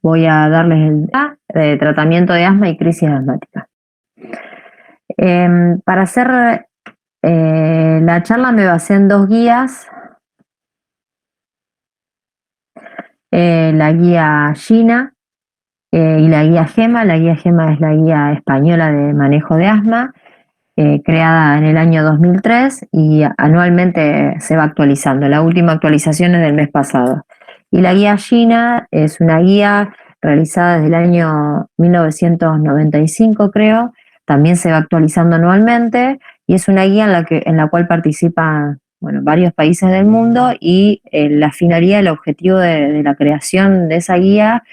voy a darles el tema de tratamiento de asma y crisis asmática. Para hacer la charla me basé en 2 guías. La guía GINA y la guía GEMA. La guía GEMA es la guía española de manejo de asma, creada en el año 2003 y anualmente se va actualizando. La última actualización es del mes pasado. Y la guía GINA es una guía realizada desde el año 1995, creo. También se va actualizando anualmente y es una guía en la cual participan varios países del mundo y la finalidad, el objetivo de la creación de esa guía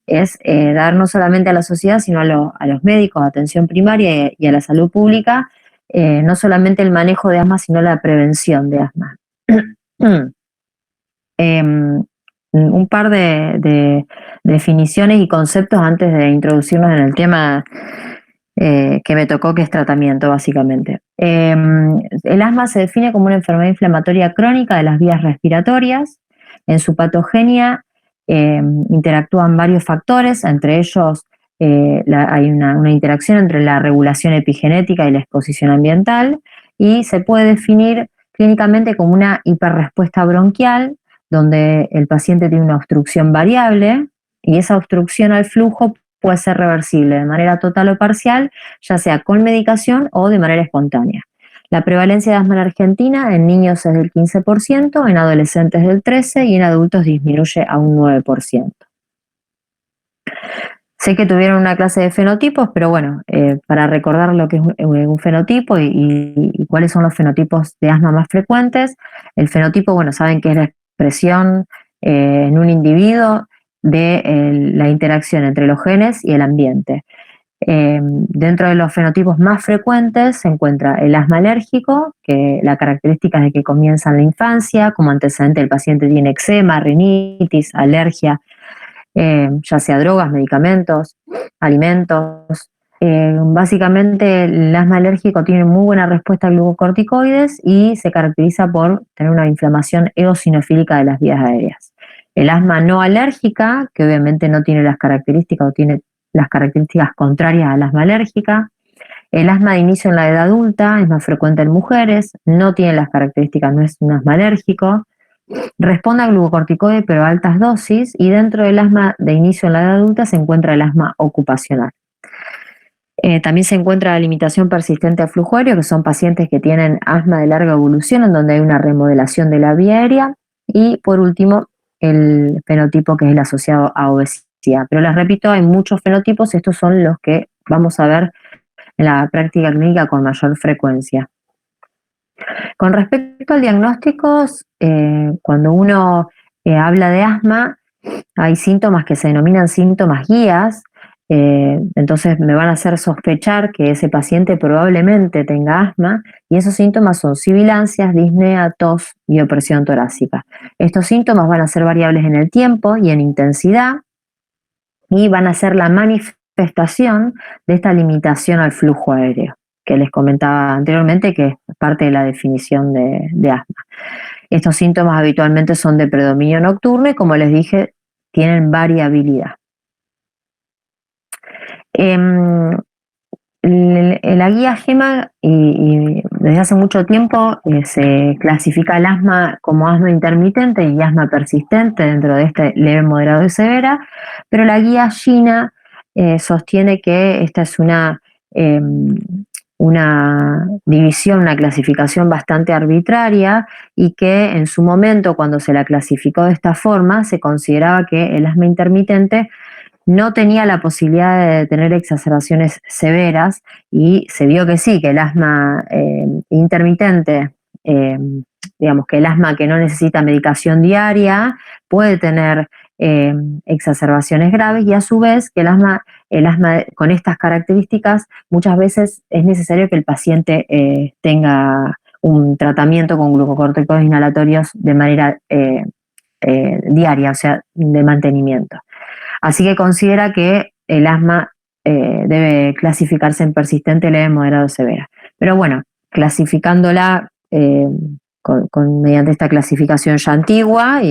es dar no solamente a la sociedad, sino a los médicos, atención primaria y a la salud pública, no solamente el manejo de asma, sino la prevención de asma. Un par de definiciones y conceptos antes de introducirnos en el tema que me tocó, que es tratamiento, básicamente. El asma se define como una enfermedad inflamatoria crónica de las vías respiratorias. En su patogenia interactúan varios factores, entre ellos hay una interacción entre la regulación epigenética y la exposición ambiental, y se puede definir clínicamente como una hiperrespuesta bronquial, donde el paciente tiene una obstrucción variable y esa obstrucción al flujo puede ser reversible de manera total o parcial, ya sea con medicación o de manera espontánea. La prevalencia de asma en Argentina en niños es del 15%, en adolescentes del 13% y en adultos disminuye a un 9%. Sé que tuvieron una clase de fenotipos, pero bueno, para recordar lo que es un fenotipo y cuáles son los fenotipos de asma más frecuentes. El fenotipo, saben que es la expresión en un individuo de la interacción entre los genes y el ambiente. Dentro de los fenotipos más frecuentes se encuentra el asma alérgico, que la característica es de que comienza en la infancia. Como antecedente el paciente tiene eczema, rinitis, alergia, ya sea drogas, medicamentos, alimentos. Básicamente el asma alérgico tiene muy buena respuesta a glucocorticoides y se caracteriza por tener una inflamación eosinofílica de las vías aéreas. El asma no alérgica, que obviamente no tiene las características o tiene las características contrarias al asma alérgica. El asma de inicio en la edad adulta es más frecuente en mujeres, no tiene las características, no es un asma alérgico. Responde a glucocorticoides pero a altas dosis, y dentro del asma de inicio en la edad adulta se encuentra el asma ocupacional. También se encuentra la limitación persistente a flujo aéreo, que son pacientes que tienen asma de larga evolución en donde hay una remodelación de la vía aérea. Y por último, el fenotipo que es el asociado a obesidad. Pero les repito, hay muchos fenotipos, estos son los que vamos a ver en la práctica clínica con mayor frecuencia. Con respecto al diagnóstico, cuando uno habla de asma, hay síntomas que se denominan síntomas guías. Entonces me van a hacer sospechar que ese paciente probablemente tenga asma, y esos síntomas son sibilancias, disnea, tos y opresión torácica. Estos síntomas van a ser variables en el tiempo y en intensidad, y van a ser la manifestación de esta limitación al flujo aéreo que les comentaba anteriormente, que es parte de la definición de asma. Estos síntomas habitualmente son de predominio nocturno y, como les dije, tienen variabilidad. La guía GEMA, y desde hace mucho tiempo se clasifica el asma como asma intermitente y asma persistente dentro de este leve, moderado y severa, pero la guía GINA sostiene que esta es una división, una clasificación bastante arbitraria, y que en su momento, cuando se la clasificó de esta forma, se consideraba que el asma intermitente no tenía la posibilidad de tener exacerbaciones severas, y se vio que sí, que el asma intermitente, digamos que el asma que no necesita medicación diaria, puede tener exacerbaciones graves, y a su vez que el asma con estas características muchas veces es necesario que el paciente tenga un tratamiento con glucocorticoides inhalatorios de manera diaria, o sea, de mantenimiento. Así que considera que el asma debe clasificarse en persistente, leve, moderado, severa. Pero bueno, clasificándola mediante esta clasificación ya antigua,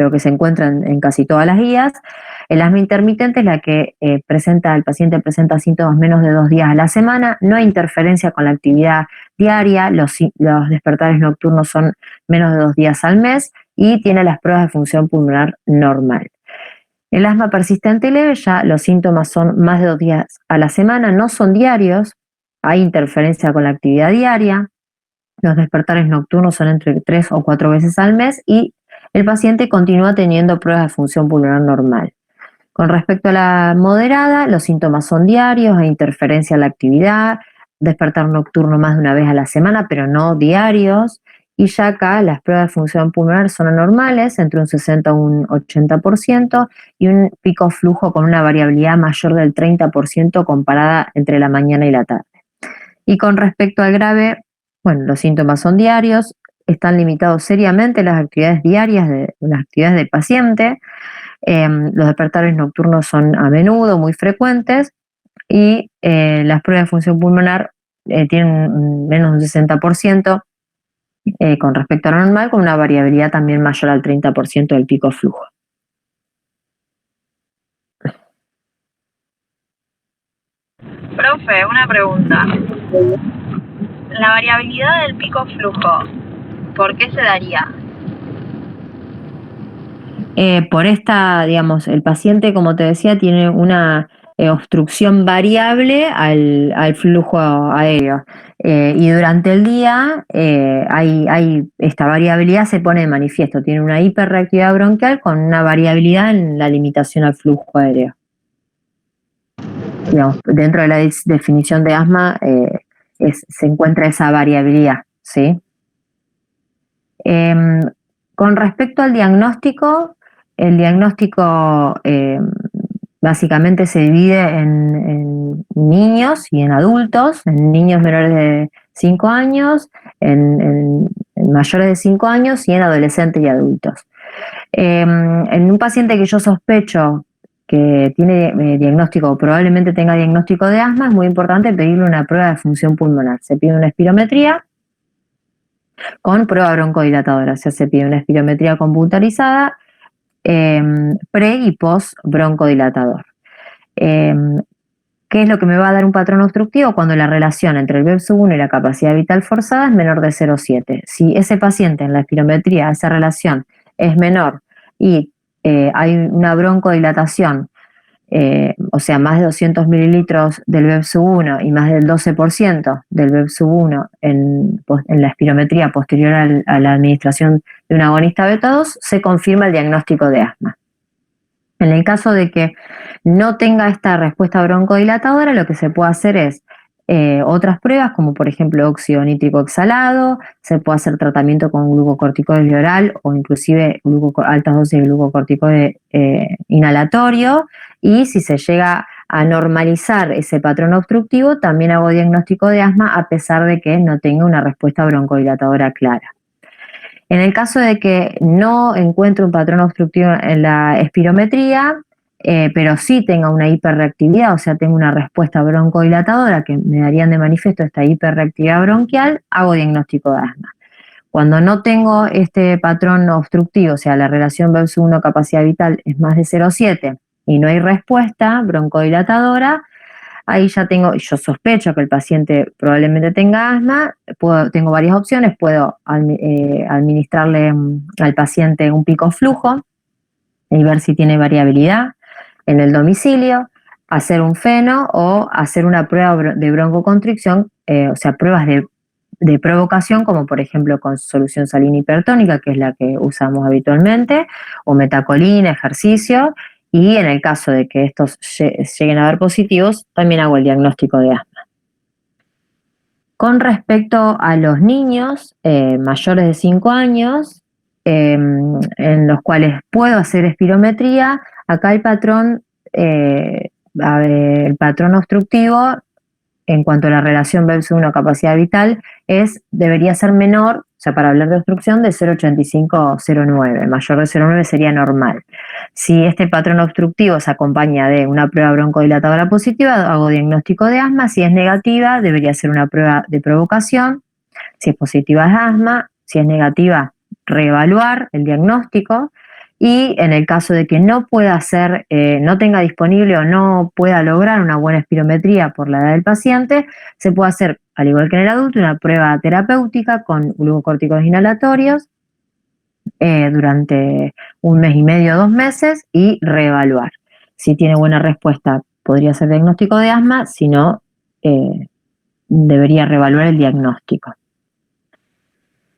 pero que se encuentra en casi todas las guías. El asma intermitente es la que el paciente presenta síntomas menos de 2 días a la semana, no hay interferencia con la actividad diaria, los despertares nocturnos son menos de 2 días al mes y tiene las pruebas de función pulmonar normal. El asma persistente y leve, ya los síntomas son más de 2 días a la semana, no son diarios, hay interferencia con la actividad diaria, los despertares nocturnos son entre 3 o 4 veces al mes y el paciente continúa teniendo pruebas de función pulmonar normal. Con respecto a la moderada, los síntomas son diarios, hay interferencia en la actividad, despertar nocturno más de una vez a la semana, pero no diarios. Y ya acá las pruebas de función pulmonar son anormales, entre un 60 y un 80%, y un pico flujo con una variabilidad mayor del 30% comparada entre la mañana y la tarde. Y con respecto al grave, bueno, los síntomas son diarios, están limitados seriamente las actividades diarias las actividades del paciente. Los despertares nocturnos son a menudo, muy frecuentes, y las pruebas de función pulmonar tienen menos de un 60% con respecto a lo normal, con una variabilidad también mayor al 30% del pico flujo. Profe, una pregunta. La variabilidad del pico flujo, ¿por qué se daría? Por esta, digamos, el paciente, como te decía, tiene una obstrucción variable al flujo aéreo. Y durante el día esta variabilidad se pone de manifiesto. Tiene una hiperreactividad bronquial con una variabilidad en la limitación al flujo aéreo. Digamos, dentro de la definición de asma se encuentra esa variabilidad, ¿sí? Con respecto al diagnóstico, el diagnóstico básicamente se divide en niños y en adultos, en niños menores de 5 años, en mayores de 5 años y en adolescentes y adultos. En un paciente que yo sospecho que tiene diagnóstico o probablemente tenga diagnóstico de asma, es muy importante pedirle una prueba de función pulmonar. Se pide una espirometría con prueba broncodilatadora, o sea, se pide una espirometría computarizada pre y post broncodilatador. ¿Qué es lo que me va a dar un patrón obstructivo? Cuando la relación entre el BEP1 y la capacidad vital forzada es menor de 0,7. Si ese paciente en la espirometría, esa relación es menor y hay una broncodilatación, o sea, más de 200 mililitros del BEP1 y más del 12% del BEP1 en la espirometría posterior a la administración de un agonista beta-2, se confirma el diagnóstico de asma. En el caso de que no tenga esta respuesta broncodilatadora, lo que se puede hacer es otras pruebas, como por ejemplo óxido nítrico exhalado, se puede hacer tratamiento con glucocorticoide oral o inclusive altas dosis de glucocorticoide inhalatorio, y si se llega a normalizar ese patrón obstructivo, también hago diagnóstico de asma a pesar de que no tenga una respuesta broncodilatadora clara. En el caso de que no encuentre un patrón obstructivo en la espirometría, pero sí tenga una hiperreactividad, o sea, tenga una respuesta broncodilatadora que me darían de manifiesto esta hiperreactividad bronquial, hago diagnóstico de asma. Cuando no tengo este patrón obstructivo, o sea, la relación BEP1 capacidad vital es más de 0,7 y no hay respuesta broncodilatadora, ahí ya yo sospecho que el paciente probablemente tenga asma, tengo varias opciones, puedo administrarle al paciente un pico flujo y ver si tiene variabilidad en el domicilio, hacer un feno o hacer una prueba de broncoconstricción, o sea, pruebas de provocación, como por ejemplo con solución salina hipertónica, que es la que usamos habitualmente, o metacolina, ejercicio, y en el caso de que estos lleguen a dar positivos, también hago el diagnóstico de asma. Con respecto a los niños mayores de 5 años, en los cuales puedo hacer espirometría, acá el patrón obstructivo en cuanto a la relación BEP1 capacidad vital debería ser menor, o sea, para hablar de obstrucción, de 0,85 o 0,9. Mayor de 0,9 sería normal. Si este patrón obstructivo se acompaña de una prueba broncodilatadora positiva, hago diagnóstico de asma. Si es negativa, debería ser una prueba de provocación. Si es positiva, es asma. Si es negativa, reevaluar el diagnóstico. Y en el caso de que no pueda hacer, no tenga disponible o no pueda lograr una buena espirometría por la edad del paciente, se puede hacer, al igual que en el adulto, una prueba terapéutica con glucocorticoides inhalatorios durante 1 mes y medio, 2 meses, y reevaluar. Si tiene buena respuesta, podría ser diagnóstico de asma; si no, debería reevaluar el diagnóstico.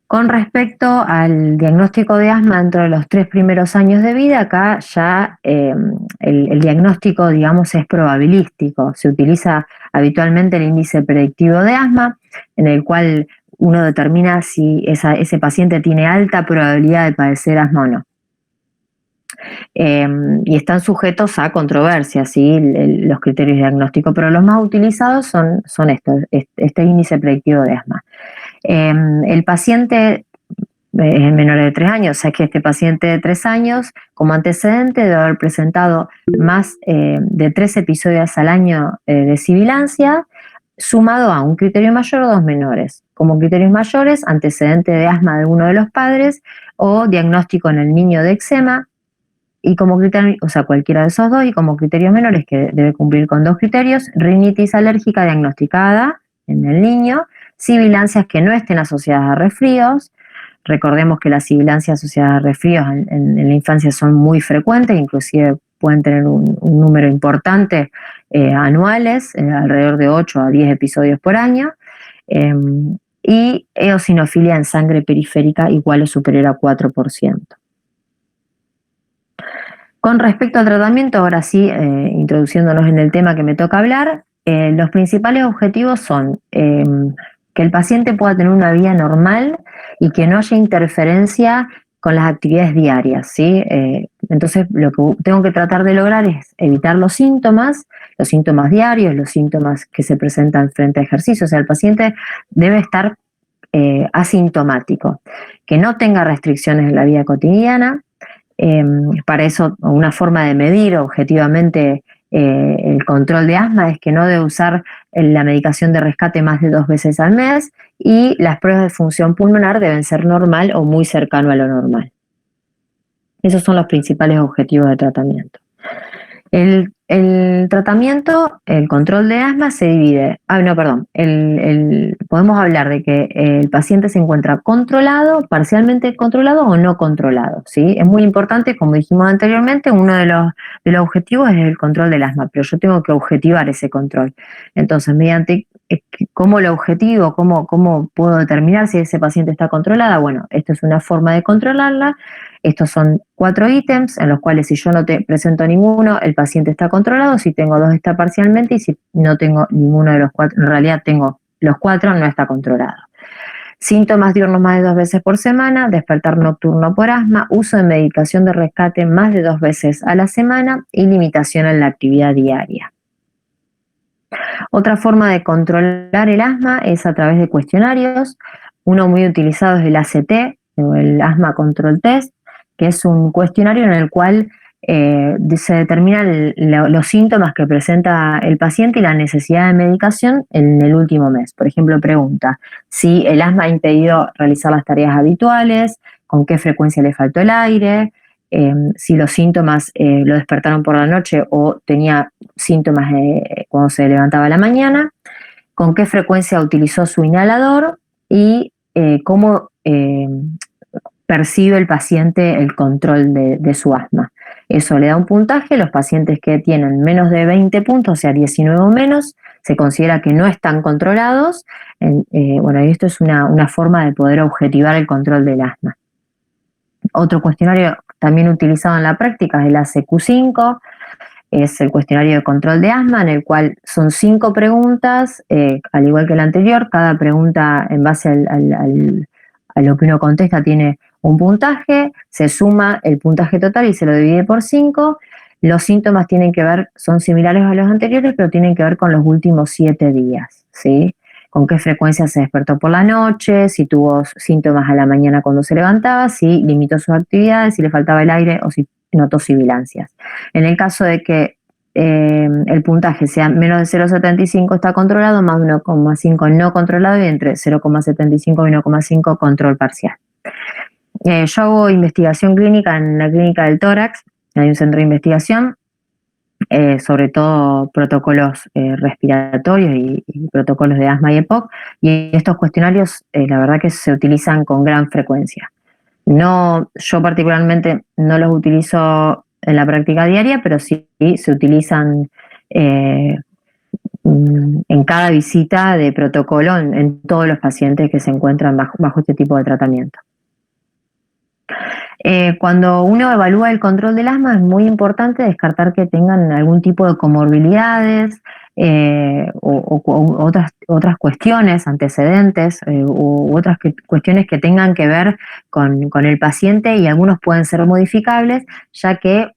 Con respecto al diagnóstico de asma dentro de los 3 primeros años de vida, acá ya el diagnóstico, digamos, es probabilístico. Se utiliza habitualmente el índice predictivo de asma, en el cual uno determina si ese paciente tiene alta probabilidad de padecer asma o no. Y están sujetos a controversia, ¿sí? Los criterios de diagnóstico, pero los más utilizados son estos, este índice predictivo de asma. El paciente es menor de 3 años, o sea que este paciente de 3 años, como antecedente, debe haber presentado más de 3 episodios al año de sibilancia, sumado a un criterio mayor o 2 menores. Como criterios mayores, antecedente de asma de uno de los padres o diagnóstico en el niño de eczema, y como criterio, o sea, cualquiera de esos dos, y como criterios menores, que debe cumplir con 2 criterios: rinitis alérgica diagnosticada en el niño, sibilancias que no estén asociadas a resfríos. Recordemos que las sibilancias asociadas a resfríos en la infancia son muy frecuentes, inclusive pueden tener un número importante anuales, alrededor de 8 a 10 episodios por año, y eosinofilia en sangre periférica igual o superior a 4%. Con respecto al tratamiento, ahora sí, introduciéndonos en el tema que me toca hablar, los principales objetivos son que el paciente pueda tener una vida normal y que no haya interferencia con las actividades diarias, ¿sí? Entonces, lo que tengo que tratar de lograr es evitar los síntomas diarios, los síntomas que se presentan frente a ejercicio. O sea, el paciente debe estar asintomático, que no tenga restricciones en la vida cotidiana. Para eso, una forma de medir objetivamente el control de asma es que no debe usar la medicación de rescate más de 2 veces al mes, y las pruebas de función pulmonar deben ser normal o muy cercano a lo normal. Esos son los principales objetivos de tratamiento. El tratamiento, el control de asma se divide, podemos hablar de que el paciente se encuentra controlado, parcialmente controlado o no controlado, ¿sí? Es muy importante, como dijimos anteriormente, uno de los objetivos es el control del asma, pero yo tengo que objetivar ese control. Entonces, mediante cómo lo objetivo, cómo puedo determinar si ese paciente está controlada. Bueno, esto es una forma de controlarla. Estos son 4 ítems en los cuales, si yo no te presento ninguno, el paciente está controlado; si tengo 2, está parcialmente; y si no tengo ninguno de los 4, en realidad tengo los 4, no está controlado. Síntomas diurnos más de 2 veces por semana, despertar nocturno por asma, uso de medicación de rescate más de 2 veces a la semana y limitación en la actividad diaria. Otra forma de controlar el asma es a través de cuestionarios. Uno muy utilizado es el ACT, o el Asthma Control Test, que es un cuestionario en el cual se determinan los síntomas que presenta el paciente y la necesidad de medicación en el último mes. Por ejemplo, pregunta si el asma ha impedido realizar las tareas habituales, con qué frecuencia le faltó el aire, si los síntomas lo despertaron por la noche o tenía síntomas cuando se levantaba a la mañana, con qué frecuencia utilizó su inhalador y cómo percibe el paciente el control de su asma. Eso le da un puntaje. Los pacientes que tienen menos de 20 puntos, o sea 19 o menos, se considera que no están controlados. Bueno, y esto es una forma de poder objetivar el control del asma. Otro cuestionario también utilizado en la práctica es el ACQ5, es el cuestionario de control de asma, en el cual son 5 preguntas, al igual que el anterior. Cada pregunta, en base a lo que uno contesta, tiene un puntaje, se suma el puntaje total y se lo divide por 5. Los síntomas son similares a los anteriores, pero tienen que ver con los últimos 7 días, ¿sí? Con qué frecuencia se despertó por la noche, si tuvo síntomas a la mañana cuando se levantaba, si limitó sus actividades, si le faltaba el aire o si notó sibilancias. En el caso de que el puntaje sea menos de 0,75 está controlado, más 1,5 no controlado, y entre 0,75 y 1,5 control parcial. Yo hago investigación clínica en la clínica del tórax, hay un centro de investigación, sobre todo protocolos respiratorios y protocolos de asma y EPOC, y estos cuestionarios la verdad que se utilizan con gran frecuencia. No, yo particularmente no los utilizo en la práctica diaria, pero sí se utilizan en cada visita de protocolo en todos los pacientes que se encuentran bajo este tipo de tratamiento. Cuando uno evalúa el control del asma es muy importante descartar que tengan algún tipo de comorbilidades o otras cuestiones, antecedentes u otras cuestiones que tengan que ver con el paciente, y algunos pueden ser modificables, ya que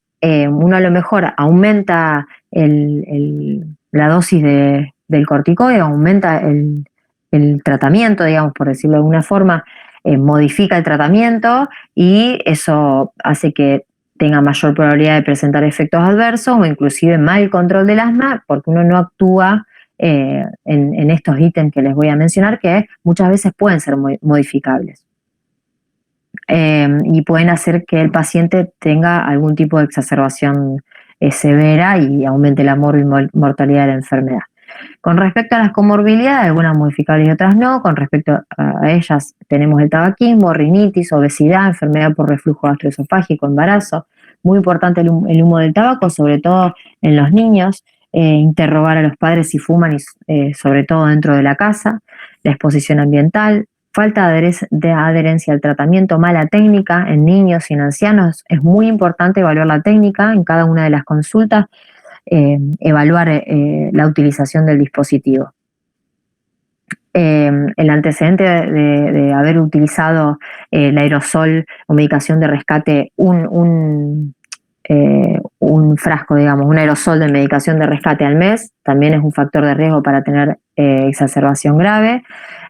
uno a lo mejor aumenta la dosis del corticoide, aumenta el tratamiento, digamos, por decirlo de alguna forma, modifica el tratamiento y eso hace que tenga mayor probabilidad de presentar efectos adversos o inclusive mal control del asma, porque uno no actúa en estos ítems que les voy a mencionar, que muchas veces pueden ser modificables. Y pueden hacer que el paciente tenga algún tipo de exacerbación severa y aumente la mortalidad de la enfermedad. Con respecto a las comorbilidades, algunas modificables y otras no. Con respecto a ellas tenemos el tabaquismo, rinitis, obesidad, enfermedad por reflujo gastroesofágico, embarazo. Muy importante el humo del tabaco, sobre todo en los niños. Interrogar a los padres si fuman, y sobre todo dentro de la casa. La exposición ambiental, falta de adherencia al tratamiento, mala técnica en niños y en ancianos. Es muy importante evaluar la técnica en cada una de las consultas. Evaluar la utilización del dispositivo. El antecedente de haber utilizado el aerosol o medicación de rescate, un frasco, digamos, un aerosol de medicación de rescate al mes, también es un factor de riesgo para tener exacerbación grave.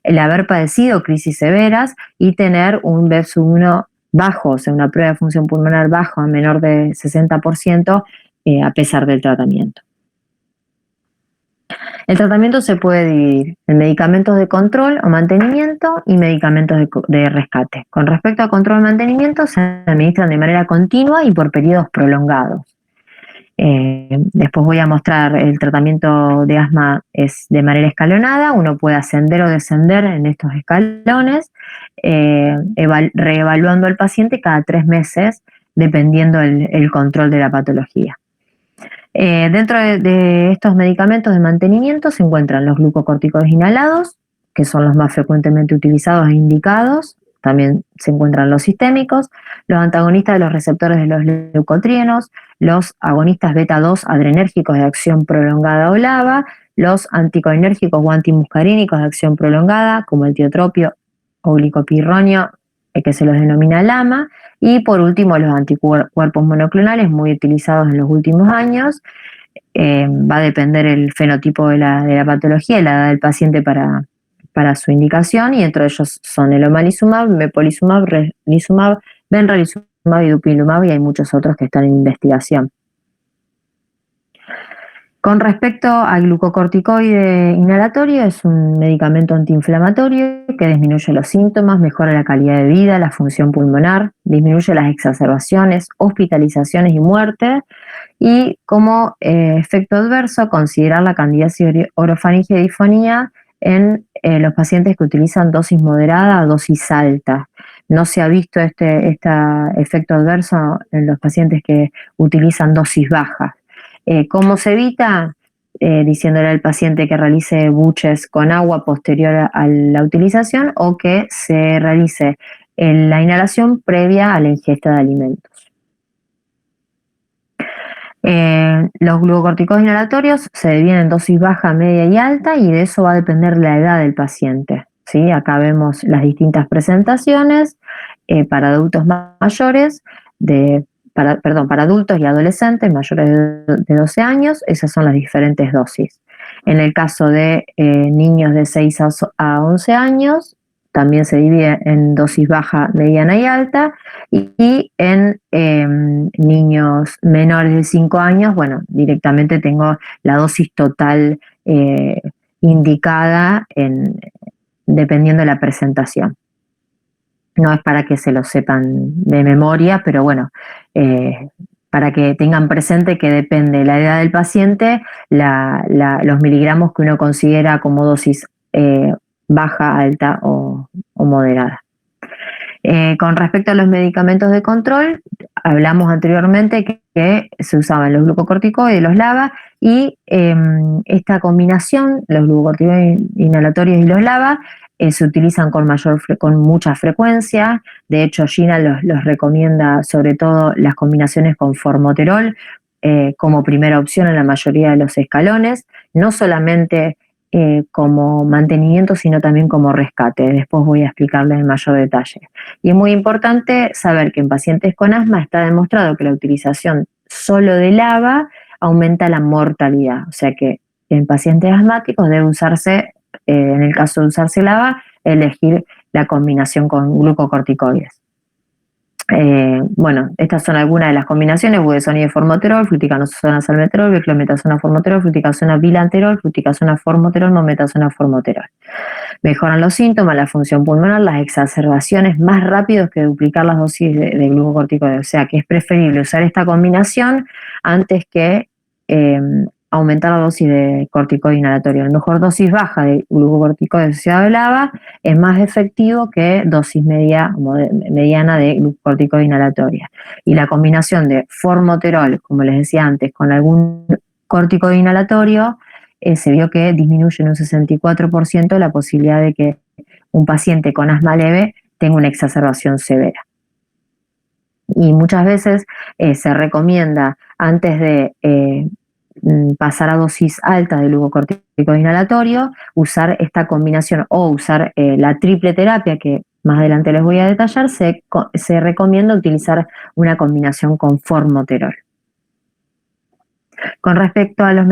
El haber padecido crisis severas y tener un BEP-1 bajo, o sea, una prueba de función pulmonar bajo a menor de 60%, a pesar del tratamiento. El tratamiento se puede dividir en medicamentos de control o mantenimiento y medicamentos de rescate. Con respecto a control o mantenimiento, se administran de manera continua y por periodos prolongados. Después voy a mostrar el tratamiento de asma es de manera escalonada, uno puede ascender o descender en estos escalones, reevaluando al paciente cada 3 meses, dependiendo el control de la patología. Dentro de estos medicamentos de mantenimiento se encuentran los glucocorticoides inhalados, que son los más frecuentemente utilizados e indicados. También se encuentran los sistémicos, los antagonistas de los receptores de los leucotrienos, los agonistas beta-2 adrenérgicos de acción prolongada o LABA, los anticolinérgicos o antimuscarínicos de acción prolongada, como el tiotropio o glicopirronio, que se los denomina LAMA, y por último los anticuerpos monoclonales, muy utilizados en los últimos años. Va a depender el fenotipo de la patología y la edad del paciente para su indicación, y entre ellos son el omalizumab, mepolizumab, reslizumab, benralizumab y dupilumab, y hay muchos otros que están en investigación. Con respecto al glucocorticoide inhalatorio, es un medicamento antiinflamatorio que disminuye los síntomas, mejora la calidad de vida, la función pulmonar, disminuye las exacerbaciones, hospitalizaciones y muerte, y como efecto adverso considerar la candidiasis orofaringe y disfonía en los pacientes que utilizan dosis moderada o dosis alta. No se ha visto este efecto adverso en los pacientes que utilizan dosis bajas. ¿Cómo se evita? Diciéndole al paciente que realice buches con agua posterior a la utilización, o que se realice la inhalación previa a la ingesta de alimentos. Los glucocorticoides inhalatorios se dividen en dosis baja, media y alta, y de eso va a depender la edad del paciente, ¿sí? Acá vemos las distintas presentaciones para adultos mayores, para adultos y adolescentes mayores de 12 años, esas son las diferentes dosis. En el caso de niños de 6 a 11 años, también se divide en dosis baja, mediana y alta, y en niños menores de 5 años, bueno, directamente tengo la dosis total indicada dependiendo de la presentación. No es para que se lo sepan de memoria, pero bueno, para que tengan presente que depende de la edad del paciente, los miligramos que uno considera como dosis baja, alta o moderada. Con respecto a los medicamentos de control, hablamos anteriormente que se usaban los glucocorticoides, los LABA, y esta combinación, los glucocorticoides inhalatorios y los LABA, se utilizan con mucha frecuencia. De hecho, Gina los recomienda sobre todo las combinaciones con formoterol como primera opción en la mayoría de los escalones, no solamente como mantenimiento, sino también como rescate. Después voy a explicarles en mayor detalle. Y es muy importante saber que en pacientes con asma está demostrado que la utilización solo de LABA aumenta la mortalidad. O sea que en pacientes asmáticos debe usarse, en el caso de usarse LABA, elegir la combinación con glucocorticoides. Bueno, estas son algunas de las combinaciones: budesonide formoterol, fluticasona salmeterol, beclometasona formoterol, fluticasona bilanterol, fluticasona formoterol, mometasona formoterol. Mejoran los síntomas, la función pulmonar, las exacerbaciones más rápidos que duplicar las dosis de glucocorticoides. O sea que es preferible usar esta combinación antes que aumentar la dosis de corticoide inhalatorio. A lo mejor dosis baja de glucocorticoide asociado a LABA es más efectivo que dosis mediana de glucocorticoide inhalatoria. Y la combinación de formoterol, como les decía antes, con algún corticoide inhalatorio, se vio que disminuye en un 64% la posibilidad de que un paciente con asma leve tenga una exacerbación severa. Y muchas veces se recomienda, antes de pasar a dosis alta de glucocorticoide inhalatorio, usar esta combinación o usar la triple terapia, que más adelante les voy a detallar. Se recomienda utilizar una combinación con formoterol. Con respecto a los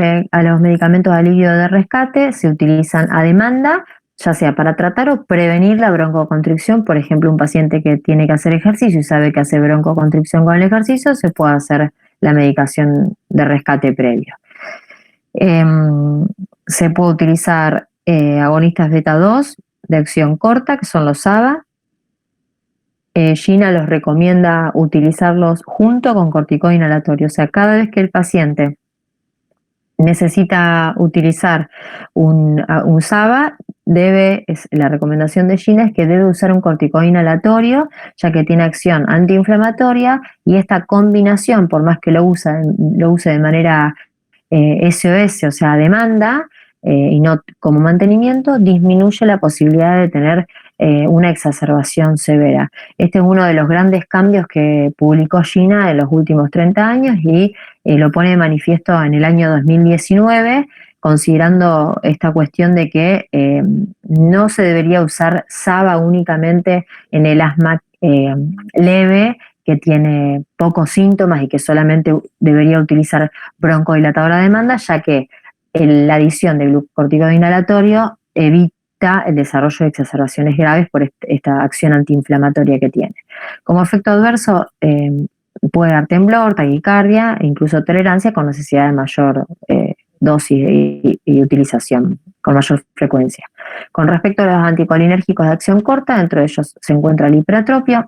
medicamentos de alivio de rescate, se utilizan a demanda, ya sea para tratar o prevenir la broncoconstricción. Por ejemplo, un paciente que tiene que hacer ejercicio y sabe que hace broncoconstricción con el ejercicio, se puede hacer la medicación de rescate previo. Se puede utilizar agonistas beta 2 de acción corta, que son los ABA. Gina los recomienda utilizarlos junto con corticoide inhalatorio. O sea, cada vez que el paciente necesita utilizar un SABA, la recomendación de Gina es que debe usar un corticoide inhalatorio, ya que tiene acción antiinflamatoria, y esta combinación, por más que lo use de manera SOS, o sea, a demanda, y no como mantenimiento, disminuye la posibilidad de tener una exacerbación severa. Este es uno de los grandes cambios que publicó Gina en los últimos 30 años y lo pone de manifiesto en el año 2019, considerando esta cuestión de que no se debería usar SABA únicamente en el asma leve, que tiene pocos síntomas, y que solamente debería utilizar broncodilatador a demanda, ya que la adición de glucocorticoide inhalatorio evita el desarrollo de exacerbaciones graves por esta acción antiinflamatoria que tiene. Como efecto adverso, puede dar temblor, taquicardia e incluso tolerancia, con necesidad de mayor dosis y utilización con mayor frecuencia. Con respecto a los anticolinérgicos de acción corta, dentro de ellos se encuentra la hiperatropia.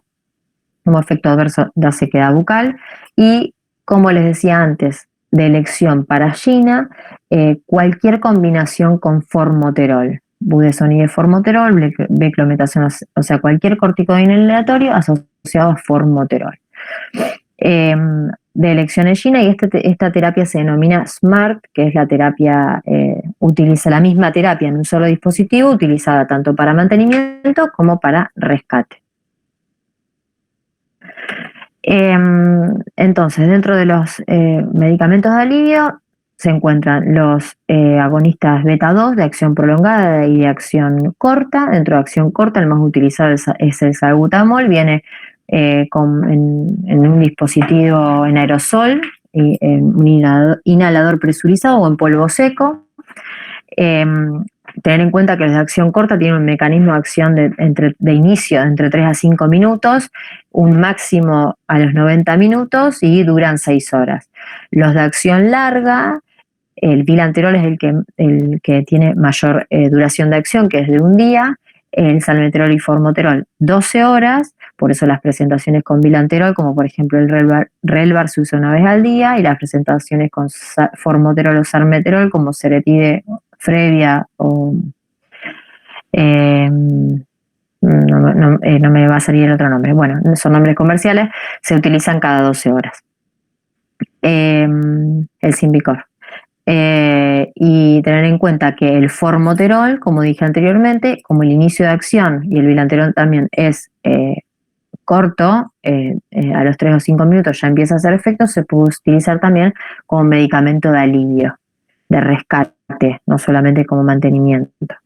Como efecto adverso da sequedad bucal, y, como les decía antes, de elección para Gina, cualquier combinación con formoterol, budesonide formoterol, beclometasona, o sea, cualquier corticoide inhalatorio asociado a formoterol. De elección en Gina, y esta terapia se denomina SMART, que es la terapia, utiliza la misma terapia en un solo dispositivo, utilizada tanto para mantenimiento como para rescate. Entonces, dentro de los medicamentos de alivio se encuentran los agonistas beta 2 de acción prolongada y de acción corta. Dentro de acción corta, el más utilizado es el salbutamol. Viene en un dispositivo en aerosol, y en un inhalador presurizado o en polvo seco. Tener en cuenta que los de acción corta tienen un mecanismo de acción de inicio de entre 3 a 5 minutos, un máximo a los 90 minutos, y duran 6 horas. Los de acción larga, el bilanterol es el que tiene mayor duración de acción, que es de un día. el salmeterol y formoterol 12 horas, por eso las presentaciones con bilanterol, como por ejemplo el Relvar se usa una vez al día, y las presentaciones con formoterol o salmeterol como Seretide, Frevia o no me va a salir el otro nombre. Bueno, son nombres comerciales, se utilizan cada 12 horas. El Symbicort. Y tener en cuenta que el formoterol, como dije anteriormente, como el inicio de acción y el bilanterol también es corto, a los 3 o 5 minutos ya empieza a hacer efecto, se puede utilizar también como medicamento de alivio, de rescate, no solamente como mantenimiento.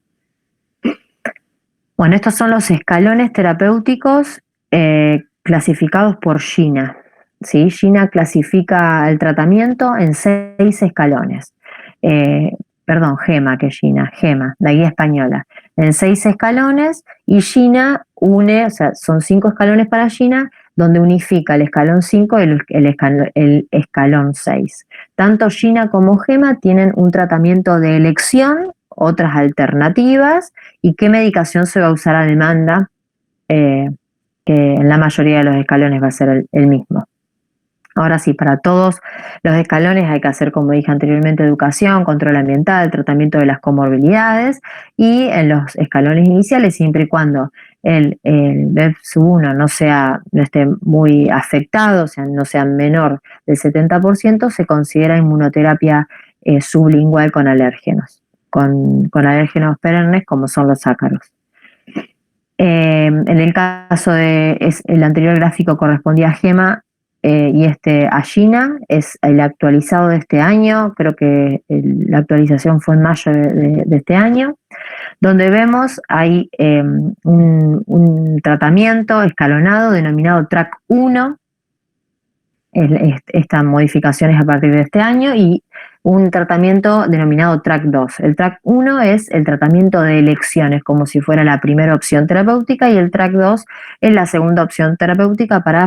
Bueno, estos son los escalones terapéuticos clasificados por GINA. ¿Sí? GINA clasifica el tratamiento en 6 escalones. GEMA, que GINA, GEMA, la guía española, en 6 escalones, y GINA une, o sea, son 5 escalones para GINA, donde unifica el escalón 5 y el escalón 6. Tanto GINA como GEMA tienen un tratamiento de elección, otras alternativas, y qué medicación se va a usar a demanda, que en la mayoría de los escalones va a ser el mismo. Ahora sí, para todos los escalones hay que hacer, como dije anteriormente, educación, control ambiental, tratamiento de las comorbilidades, y en los escalones iniciales, siempre y cuando el BEPS1 no esté muy afectado, o sea, no sea menor del 70%, se considera inmunoterapia sublingual con alérgenos, con alérgenos perennes como son los ácaros. En el caso el anterior gráfico correspondía a GEMA, y a GINA, es el actualizado de este año, creo que la actualización fue en mayo de este año, donde vemos hay un tratamiento escalonado denominado Track 1, esta modificación es a partir de este año, y un tratamiento denominado Track 2. El Track 1 es el tratamiento de elecciones, como si fuera la primera opción terapéutica, y el Track 2 es la segunda opción terapéutica para,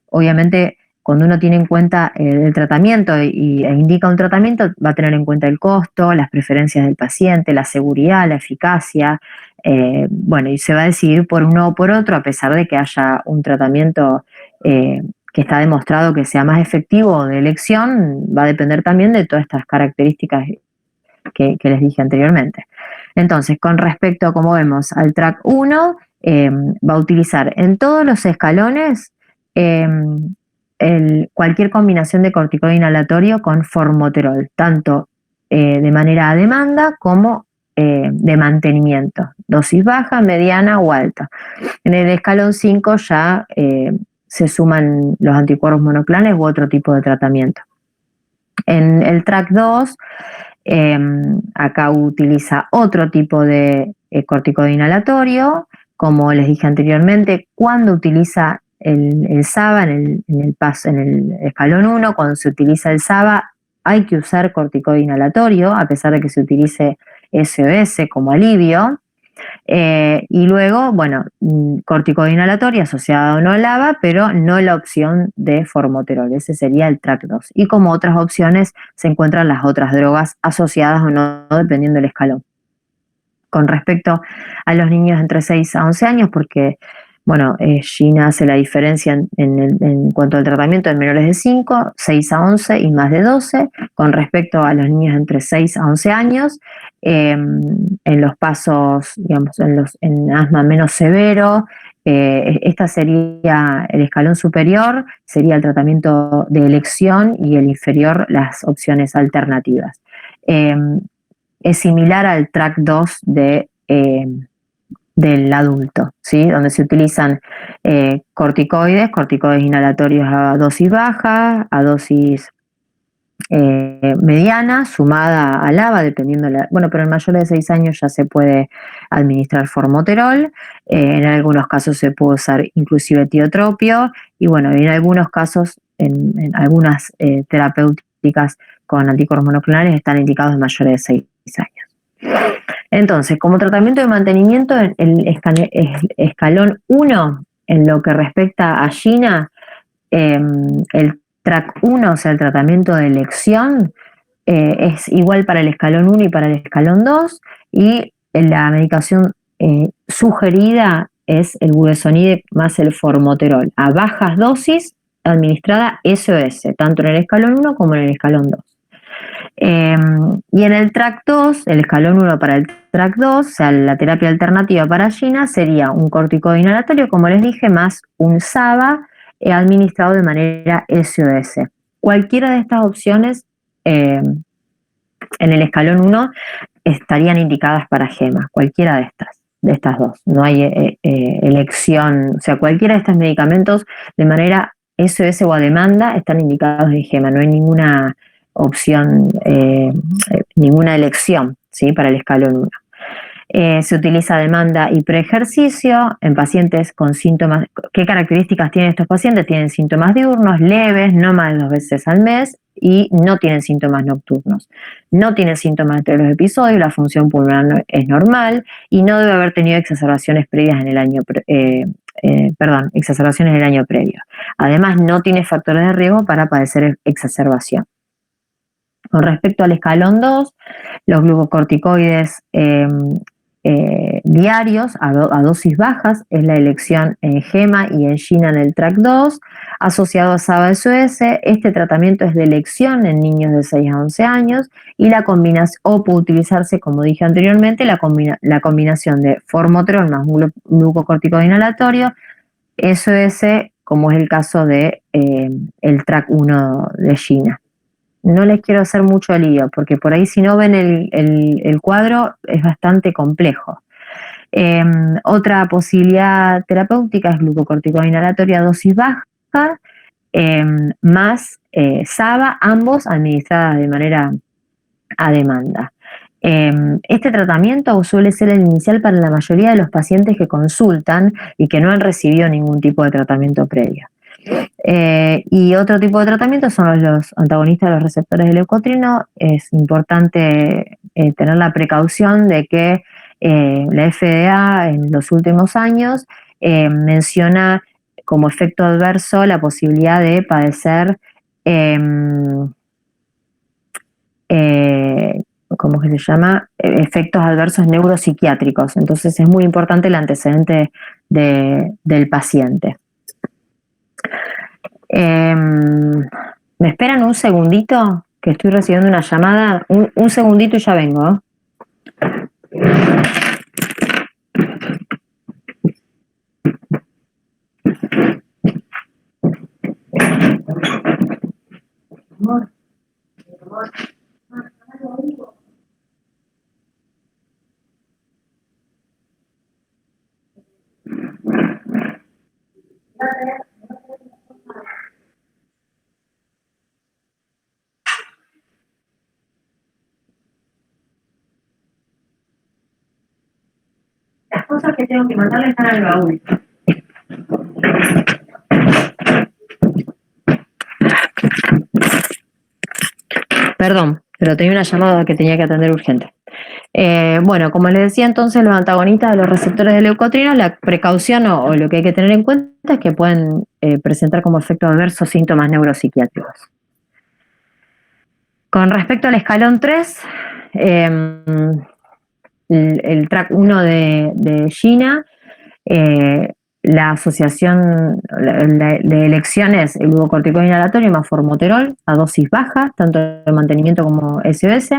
obviamente, cuando uno tiene en cuenta el tratamiento e indica un tratamiento, va a tener en cuenta el costo, las preferencias del paciente, la seguridad, la eficacia, y se va a decidir por uno o por otro, a pesar de que haya un tratamiento que está demostrado que sea más efectivo de elección, va a depender también de todas estas características que les dije anteriormente. Entonces, con respecto, como vemos, al Track 1, va a utilizar en todos los escalones cualquier combinación de corticoide inhalatorio con formoterol, tanto de manera a demanda como de mantenimiento, dosis baja, mediana o alta. En el escalón 5 ya se suman los anticuerpos monoclonales u otro tipo de tratamiento. En el Track 2, acá utiliza otro tipo de corticoide inhalatorio, como les dije anteriormente, cuando utiliza el SABA en el escalón 1, cuando se utiliza el SABA hay que usar corticoide inhalatorio, a pesar de que se utilice SOS como alivio. Y luego, corticoide inhalatorio asociado a no LABA, pero no la opción de formoterol. Ese sería el Track 2. Y como otras opciones se encuentran las otras drogas asociadas o no, dependiendo del escalón. Con respecto a los niños entre 6 a 11 años, porque GINA hace la diferencia en cuanto al tratamiento en menores de 5, 6 a 11 y más de 12. Con respecto a los niños entre 6 a 11 años, en los pasos, digamos, en asma menos severo, esta sería el escalón superior, sería el tratamiento de elección, y el inferior las opciones alternativas. Es similar al Track 2 del adulto, ¿sí? Donde se utilizan corticoides inhalatorios a dosis baja, a dosis mediana, sumada a LABA, dependiendo pero en mayores de 6 años ya se puede administrar formoterol, en algunos casos se puede usar inclusive tiotropio, y en algunos casos, en algunas terapéuticas con anticuerpos monoclonales están indicados en mayores de 6 años. Entonces, como tratamiento de mantenimiento, el escalón 1, en lo que respecta a GINA, el Track 1, o sea, el tratamiento de elección, es igual para el escalón 1 y para el escalón 2, y la medicación sugerida es el budesonide más el formoterol, a bajas dosis administrada SOS, tanto en el escalón 1 como en el escalón 2. Y en el track 2, el escalón 1 para el track 2, o sea, la terapia alternativa para Gina sería un corticoide inhalatorio, como les dije, más un SABA administrado de manera SOS. Cualquiera de estas opciones en el escalón 1 estarían indicadas para GEMA, cualquiera de estas dos. No hay elección, o sea, cualquiera de estos medicamentos de manera SOS o a demanda están indicados en GEMA, no hay ninguna opción, ninguna elección, ¿sí?, para el escalón 1. Se utiliza a demanda y preejercicio en pacientes con síntomas. ¿Qué características tienen estos pacientes? Tienen síntomas diurnos, leves, no más de 2 veces al mes, y no tienen síntomas nocturnos. No tienen síntomas entre los episodios, la función pulmonar es normal y no debe haber tenido exacerbaciones previas en el año, exacerbaciones en el año previo. Además, no tiene factores de riesgo para padecer exacerbación. Con respecto al escalón 2, los glucocorticoides diarios a dosis bajas es la elección en GEMA y en Gina en el track 2, asociado a SABA-SOS. Este tratamiento es de elección en niños de 6 a 11 años y la combinación, o puede utilizarse, como dije anteriormente, la combinación de formoterol más un glucocorticoide inhalatorio, SOS, como es el caso de el track 1 de Gina. No les quiero hacer mucho lío, porque por ahí si no ven el cuadro es bastante complejo. Otra posibilidad terapéutica es glucocorticoide inhalatorio a dosis baja, más SABA, ambos administradas de manera a demanda. Este tratamiento suele ser el inicial para la mayoría de los pacientes que consultan y que no han recibido ningún tipo de tratamiento previo. Y otro tipo de tratamiento son los antagonistas de los receptores de leucotrieno. Es importante tener la precaución de que la FDA en los últimos años menciona como efecto adverso la posibilidad de padecer ¿cómo que se llama? Efectos adversos neuropsiquiátricos. Entonces es muy importante el antecedente del paciente. ¿Me esperan un segundito? Que estoy recibiendo una llamada. Un segundito y ya vengo. Las cosas que tengo que mandarle están al baúl. Perdón, pero tenía una llamada que tenía que atender urgente. Bueno, como les decía entonces, los antagonistas de los receptores de leucotrieno, la precaución o lo que hay que tener en cuenta es que pueden presentar como efecto adverso síntomas neuropsiquiátricos. Con respecto al escalón 3, el track 1 de Gina, la asociación de elecciones, el glucocorticoide inhalatorio más formoterol a dosis baja, tanto de mantenimiento como SOS,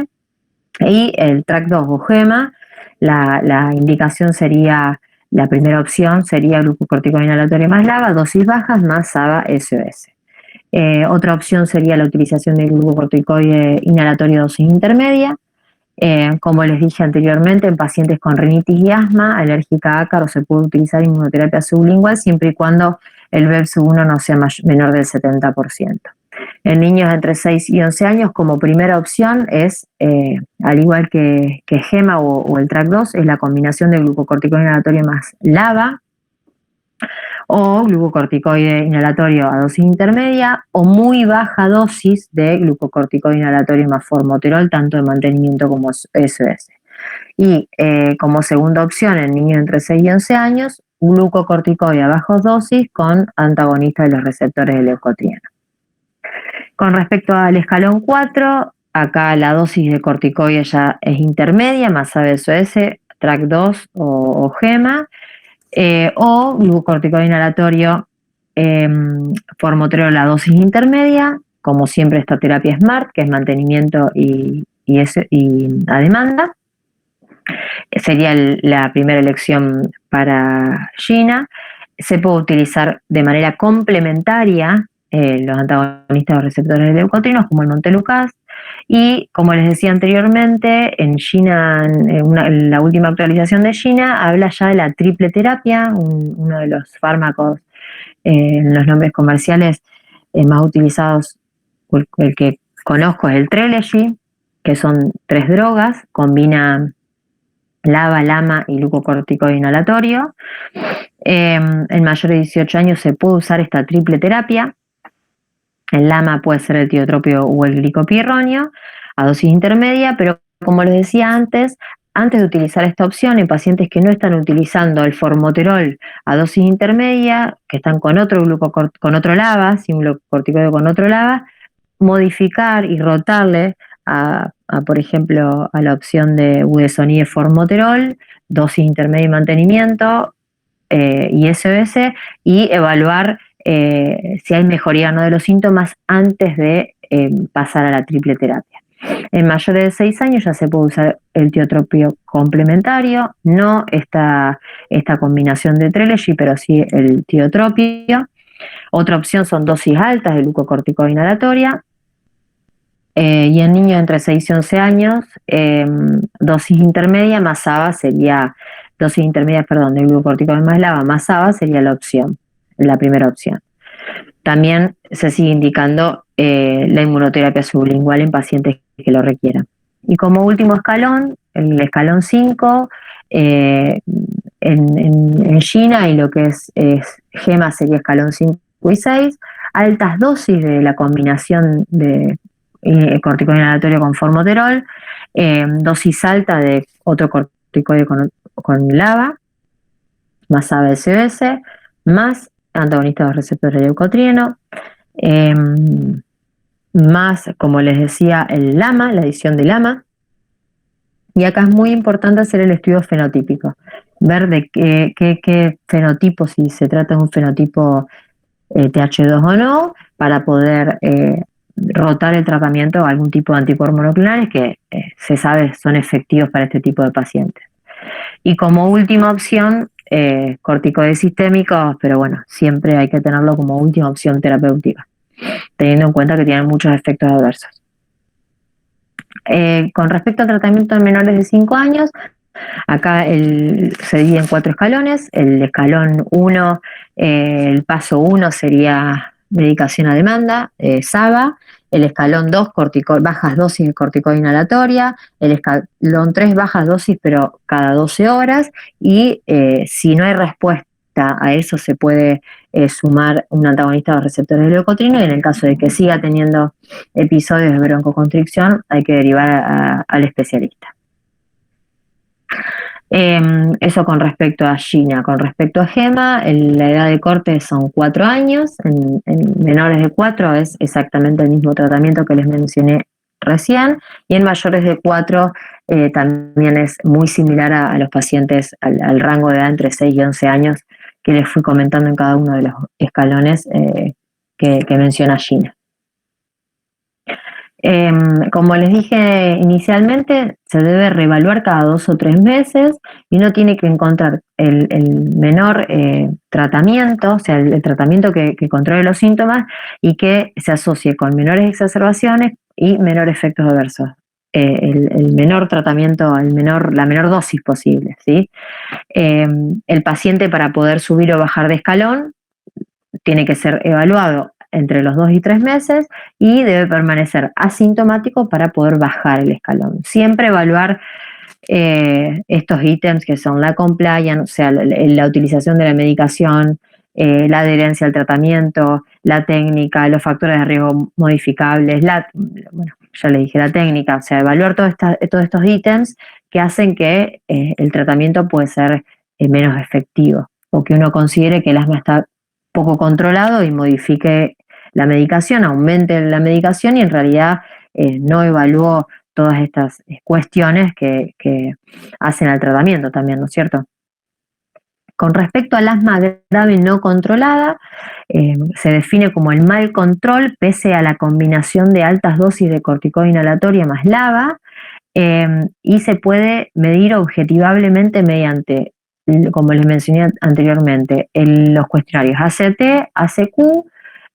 y el track 2 o GEMA, la indicación sería, la primera opción sería glucocorticoide inhalatorio más LABA, dosis bajas más SABA SOS. Otra opción sería la utilización del glucocorticoide inhalatorio dosis intermedia. Como les dije anteriormente, en pacientes con rinitis y asma, alérgica a ácaro, se puede utilizar inmunoterapia sublingual siempre y cuando el BEP1 no sea menor del 70%. En niños entre 6 y 11 años, como primera opción es, al igual que GEMA o el track 2, es la combinación de glucocorticoide inhalatorio más LABA, o glucocorticoide inhalatorio a dosis intermedia o muy baja dosis de glucocorticoide inhalatorio más formoterol, tanto de mantenimiento como SOS. Y como segunda opción en niños entre 6 y 11 años, glucocorticoide a bajas dosis con antagonistas de los receptores de leucotrieno. Con respecto al escalón 4, acá la dosis de corticoide ya es intermedia, más SOS, TRAC 2 o GEMA, o glucocorticoide inhalatorio formoterol a dosis intermedia, como siempre esta terapia SMART, que es mantenimiento y a demanda. Sería la primera elección para Gina. Se puede utilizar de manera complementaria los antagonistas de receptores leucotrienos, como el montelukast, y como les decía anteriormente, en Gina, en la última actualización de Gina, habla ya de la triple terapia, uno de los fármacos en los nombres comerciales más utilizados, el que conozco es el Trelegy, que son 3 drogas, combina LABA, LAMA y glucocorticoide inhalatorio. En mayores de 18 años se puede usar esta triple terapia. El LAMA puede ser el tiotropio o el glicopirronio a dosis intermedia, pero como les decía antes de utilizar esta opción en pacientes que no están utilizando el formoterol a dosis intermedia, que están con otro LABA, sin glucocorticoide con otro LABA, modificar y rotarle por ejemplo, a la opción de budesonide formoterol, dosis intermedia y mantenimiento, y SOS, y evaluar si hay mejoría o no de los síntomas antes de pasar a la triple terapia. En mayores de 6 años ya se puede usar el tiotropio complementario, no esta combinación de Trelegy, pero sí el tiotropio. Otra opción son dosis altas de glucocorticoide inhalatoria. Y en niños entre 6 y 11 años, dosis intermedia más ABA sería, dosis intermedia, perdón, de glucocorticoide más LABA más ABA sería la primera opción. También se sigue indicando la inmunoterapia sublingual en pacientes que lo requieran. Y como último escalón, el escalón 5, en Gina, y lo que es GEMA sería escalón 5 y 6, altas dosis de la combinación de corticoide inhalatorio con formoterol, dosis alta de otro corticoide con LABA, más ABSOS, más antagonistas de receptores leucotrieno, más, como les decía, el LAMA, la adición de LAMA. Y acá es muy importante hacer el estudio fenotípico, ver de qué fenotipo, si se trata de un fenotipo TH2 o no, para poder rotar el tratamiento a algún tipo de anticuerpos monoclonales que se sabe son efectivos para este tipo de pacientes. Y como última opción, corticoides sistémicos, pero bueno, siempre hay que tenerlo como última opción terapéutica, teniendo en cuenta que tienen muchos efectos adversos. Con respecto al tratamiento en menores de 5 años, acá se divide en 4 escalones. El escalón 1, el paso 1 sería medicación a demanda, SABA. El escalón 2, bajas dosis de corticoide inhalatoria. El escalón 3, bajas dosis pero cada 12 horas. Y si no hay respuesta a eso, se puede sumar un antagonista de los receptores de leucotrieno, y en el caso de que siga teniendo episodios de broncoconstricción, hay que derivar al especialista. Eso con respecto a Gina. Con respecto a GEMA, la edad de corte son 4 años, en menores de 4 es exactamente el mismo tratamiento que les mencioné recién, y en mayores de 4 también es muy similar a los pacientes al rango de edad entre 6 y 11 años que les fui comentando en cada uno de los escalones que menciona Gina. Como les dije inicialmente, se debe reevaluar cada 2 o 3 meses, y uno tiene que encontrar el menor tratamiento, o sea, el tratamiento que controle los síntomas y que se asocie con menores exacerbaciones y menores efectos adversos. El menor tratamiento, la menor dosis posible, ¿sí? El paciente, para poder subir o bajar de escalón, tiene que ser evaluado entre los 2 y 3 meses y debe permanecer asintomático para poder bajar el escalón. Siempre evaluar estos ítems que son la compliance, o sea, la utilización de la medicación, la adherencia al tratamiento, la técnica, los factores de riesgo modificables, bueno, ya le dije la técnica, o sea, evaluar todos estos ítems que hacen que el tratamiento puede ser menos efectivo, o que uno considere que el asma está poco controlado y modifique la medicación, aumente la medicación, y en realidad no evaluó todas estas cuestiones que hacen al tratamiento también, ¿no es cierto? Con respecto al asma grave no controlada, se define como el mal control pese a la combinación de altas dosis de corticoide inhalatoria más LABA, y se puede medir objetivablemente mediante, como les mencioné anteriormente, los cuestionarios ACT, ACQ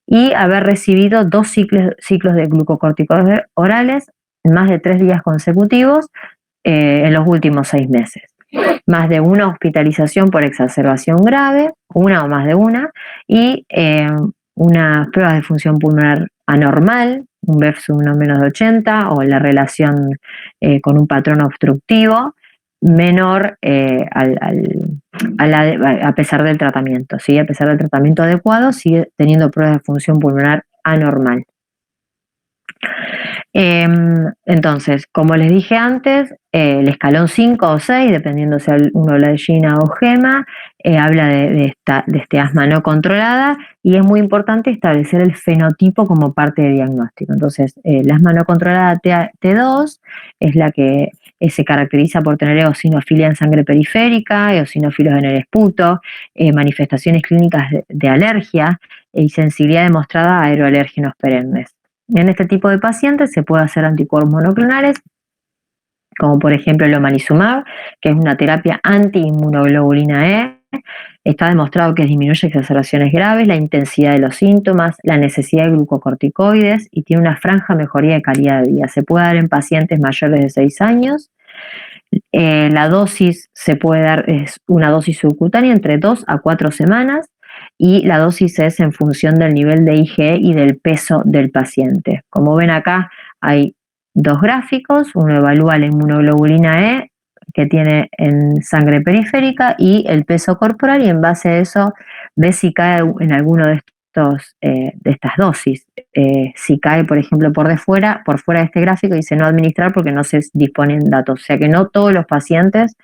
y haber recibido 2 ciclos de glucocorticoides orales en más de 3 días consecutivos en los últimos 6 meses. Más de una hospitalización por exacerbación grave, una o más de una, y unas pruebas de función pulmonar anormal, un BEFS 1 menos de 80, o la relación con un patrón obstructivo menor a pesar del tratamiento, ¿sí? A pesar del tratamiento adecuado, sigue teniendo pruebas de función pulmonar anormal. Entonces, como les dije antes, el escalón 5 o 6, dependiendo si uno habla de GINA o GEMA, habla de este asma no controlada, y es muy importante establecer el fenotipo como parte de diagnóstico. Entonces, el asma no controlada T2 es la que se caracteriza por tener eosinofilia en sangre periférica, eosinófilos en el esputo, manifestaciones clínicas de alergia y sensibilidad demostrada a aeroalérgenos perennes. En este tipo de pacientes se puede hacer anticuerpos monoclonales, como por ejemplo el omalizumab, que es una terapia anti-inmunoglobulina E. Está demostrado que disminuye exacerbaciones graves, la intensidad de los síntomas, la necesidad de glucocorticoides y tiene una franja mejoría de calidad de vida. Se puede dar en pacientes mayores de 6 años. La dosis se puede dar, es una dosis subcutánea entre 2 a 4 semanas, y la dosis es en función del nivel de IgE y del peso del paciente. Como ven acá hay 2 gráficos, uno evalúa la inmunoglobulina E que tiene en sangre periférica y el peso corporal, y en base a eso ve si cae en alguno de estas dosis. Si cae, por ejemplo, por fuera de este gráfico, dice no administrar porque no se disponen datos, o sea que no todos los pacientes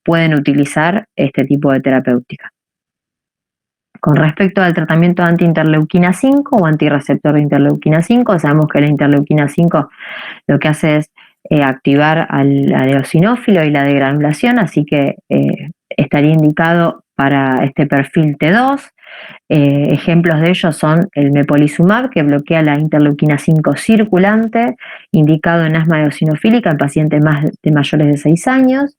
pueden utilizar este tipo de terapéutica. Con respecto al tratamiento de antiinterleuquina 5 o antirreceptor de interleuquina 5, sabemos que la interleuquina 5 lo que hace es activar al eosinófilo y la degranulación, así que estaría indicado para este perfil T2. Ejemplos de ellos son el mepolizumab, que bloquea la interleuquina 5 circulante, indicado en asma eosinofílica en pacientes de mayores de 6 años.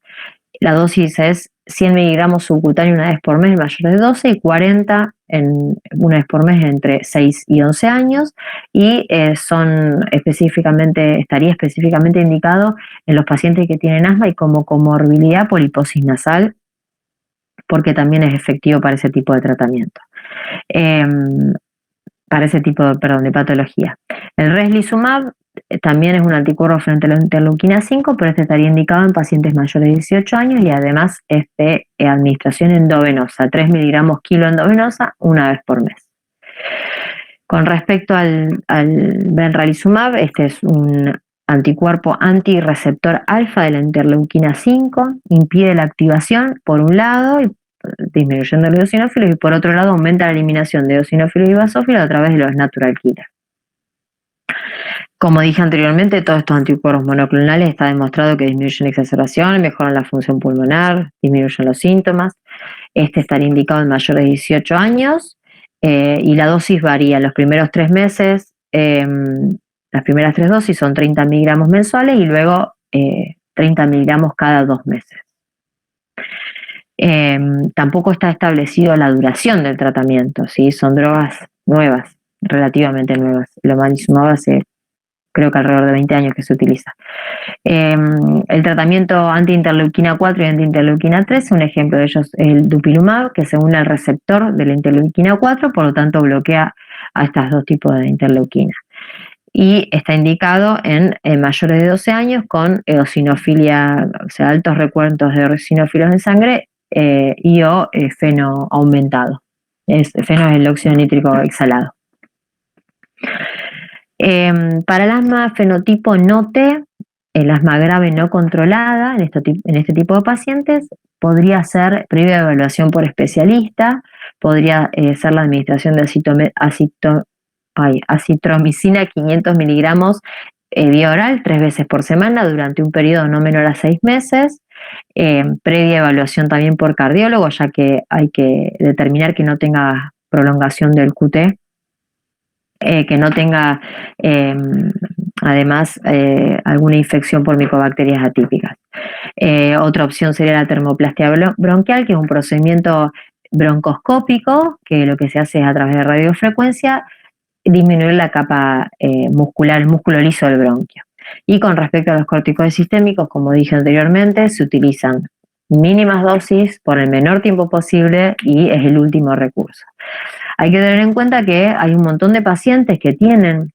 La dosis es 100 miligramos subcutáneo una vez por mes en mayores de 12 y 40 una vez por mes entre 6 y 11 años, y estaría específicamente indicado en los pacientes que tienen asma y como comorbilidad poliposis nasal, porque también es efectivo para ese tipo de tratamiento. Para ese tipo de patología. El reslizumab también es un anticuerpo frente a la interleuquina 5, pero este estaría indicado en pacientes mayores de 18 años y además es de administración endovenosa, 3 miligramos kilo endovenosa una vez por mes. Con respecto al benralizumab, este es un anticuerpo antirreceptor alfa de la interleuquina 5, impide la activación por un lado, disminuyendo los eosinófilos, y por otro lado aumenta la eliminación de eosinófilos y basófilos a través de los natural killers. Como dije anteriormente, todos estos anticuerpos monoclonales está demostrado que disminuyen exacerbación, mejoran la función pulmonar, disminuyen los síntomas. Este estaría indicado en mayores de 18 años y la dosis varía. Los primeros 3 meses, las primeras 3 dosis son 30 miligramos mensuales y luego 30 miligramos cada 2 meses. Tampoco está establecido la duración del tratamiento, ¿sí? Son drogas nuevas, relativamente nuevas. El omalizumab hace creo que alrededor de 20 años que se utiliza. El tratamiento anti-interleuquina 4 y anti-interleuquina 3, un ejemplo de ellos es el dupilumab, que se une al receptor de la interleuquina 4, por lo tanto bloquea a estos 2 tipos de interleuquina. Y está indicado en mayores de 12 años con eosinofilia, o sea, altos recuentos de eosinófilos en sangre y o feno aumentado. Feno es el óxido nítrico exhalado. Para el asma fenotipo no T, el asma grave no controlada, en este tipo de pacientes, podría ser previa evaluación por especialista, podría ser la administración de acitromicina 500 miligramos vía oral 3 veces por semana durante un periodo no menor a 6 meses, previa evaluación también por cardiólogo, ya que hay que determinar que no tenga prolongación del QT, que no tenga además alguna infección por micobacterias atípicas. Otra opción sería la termoplastia bronquial, que es un procedimiento broncoscópico, que lo que se hace es a través de radiofrecuencia disminuir la capa muscular, el músculo liso del bronquio. Y con respecto a los corticoides sistémicos, como dije anteriormente, se utilizan mínimas dosis por el menor tiempo posible y es el último recurso. Hay que tener en cuenta que hay un montón de pacientes que tienen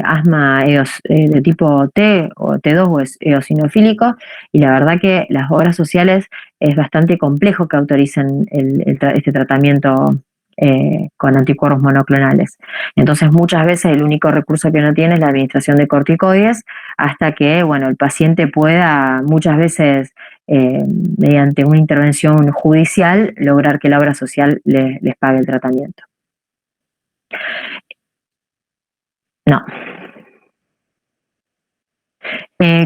asma de tipo T o T2 o eosinofílico, y la verdad que las obras sociales es bastante complejo que autoricen este tratamiento con anticuerpos monoclonales. Entonces muchas veces el único recurso que uno tiene es la administración de corticoides hasta que, bueno, el paciente pueda muchas veces mediante una intervención judicial lograr que la obra social les pague el tratamiento. No.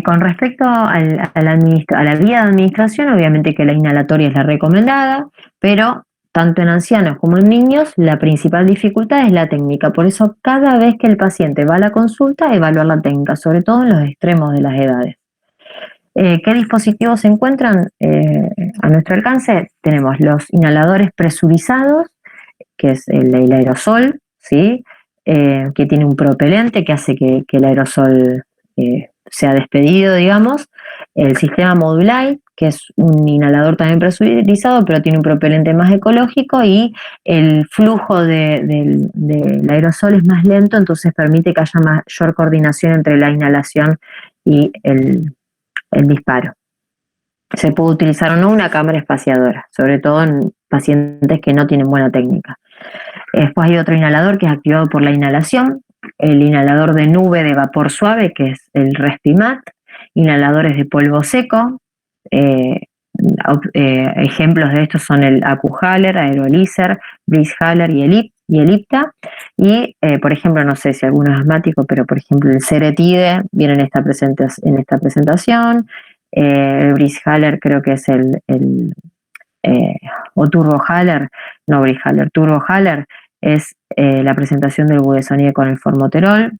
Con respecto a la vía de administración, obviamente que la inhalatoria es la recomendada, pero tanto en ancianos como en niños, la principal dificultad es la técnica. Por eso, cada vez que el paciente va a la consulta, evaluar la técnica, sobre todo en los extremos de las edades. ¿Qué dispositivos se encuentran a nuestro alcance? Tenemos los inhaladores presurizados, que es el aerosol, ¿sí? Que tiene un propelente que hace que el aerosol sea despedido, digamos. El sistema Modulite, que es un inhalador también presurizado, pero tiene un propelente más ecológico, y el flujo del aerosol es más lento, entonces permite que haya mayor coordinación entre la inhalación y el disparo. Se puede utilizar o no una cámara espaciadora, sobre todo en pacientes que no tienen buena técnica. Después hay otro inhalador que es activado por la inhalación, el inhalador de nube de vapor suave, que es el Respimat, inhaladores de polvo seco. Ejemplos de estos son el Acuhaler, Aerolizer, Breezhaler y Ellipta. Y, por ejemplo, no sé si alguno es asmático, pero por ejemplo el Ceretide viene en esta presentación. El Breezhaler creo que es o Turbohaler, no Breezhaler, Turbohaler es la presentación del budesonide con el formoterol.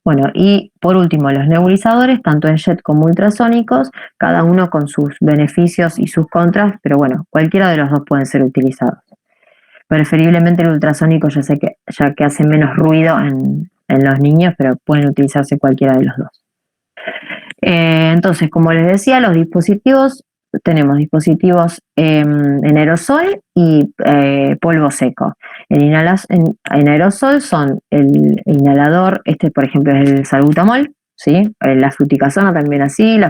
Bueno, y por último, los nebulizadores, tanto en jet como ultrasónicos, cada uno con sus beneficios y sus contras, pero bueno, cualquiera de los dos pueden ser utilizados. Preferiblemente el ultrasónico, ya que hace menos ruido en los niños, pero pueden utilizarse cualquiera de los dos. Entonces, como les decía, los dispositivos, tenemos dispositivos en aerosol y polvo seco. En aerosol son el inhalador, por ejemplo es el salbutamol, ¿sí? La fluticasona también así,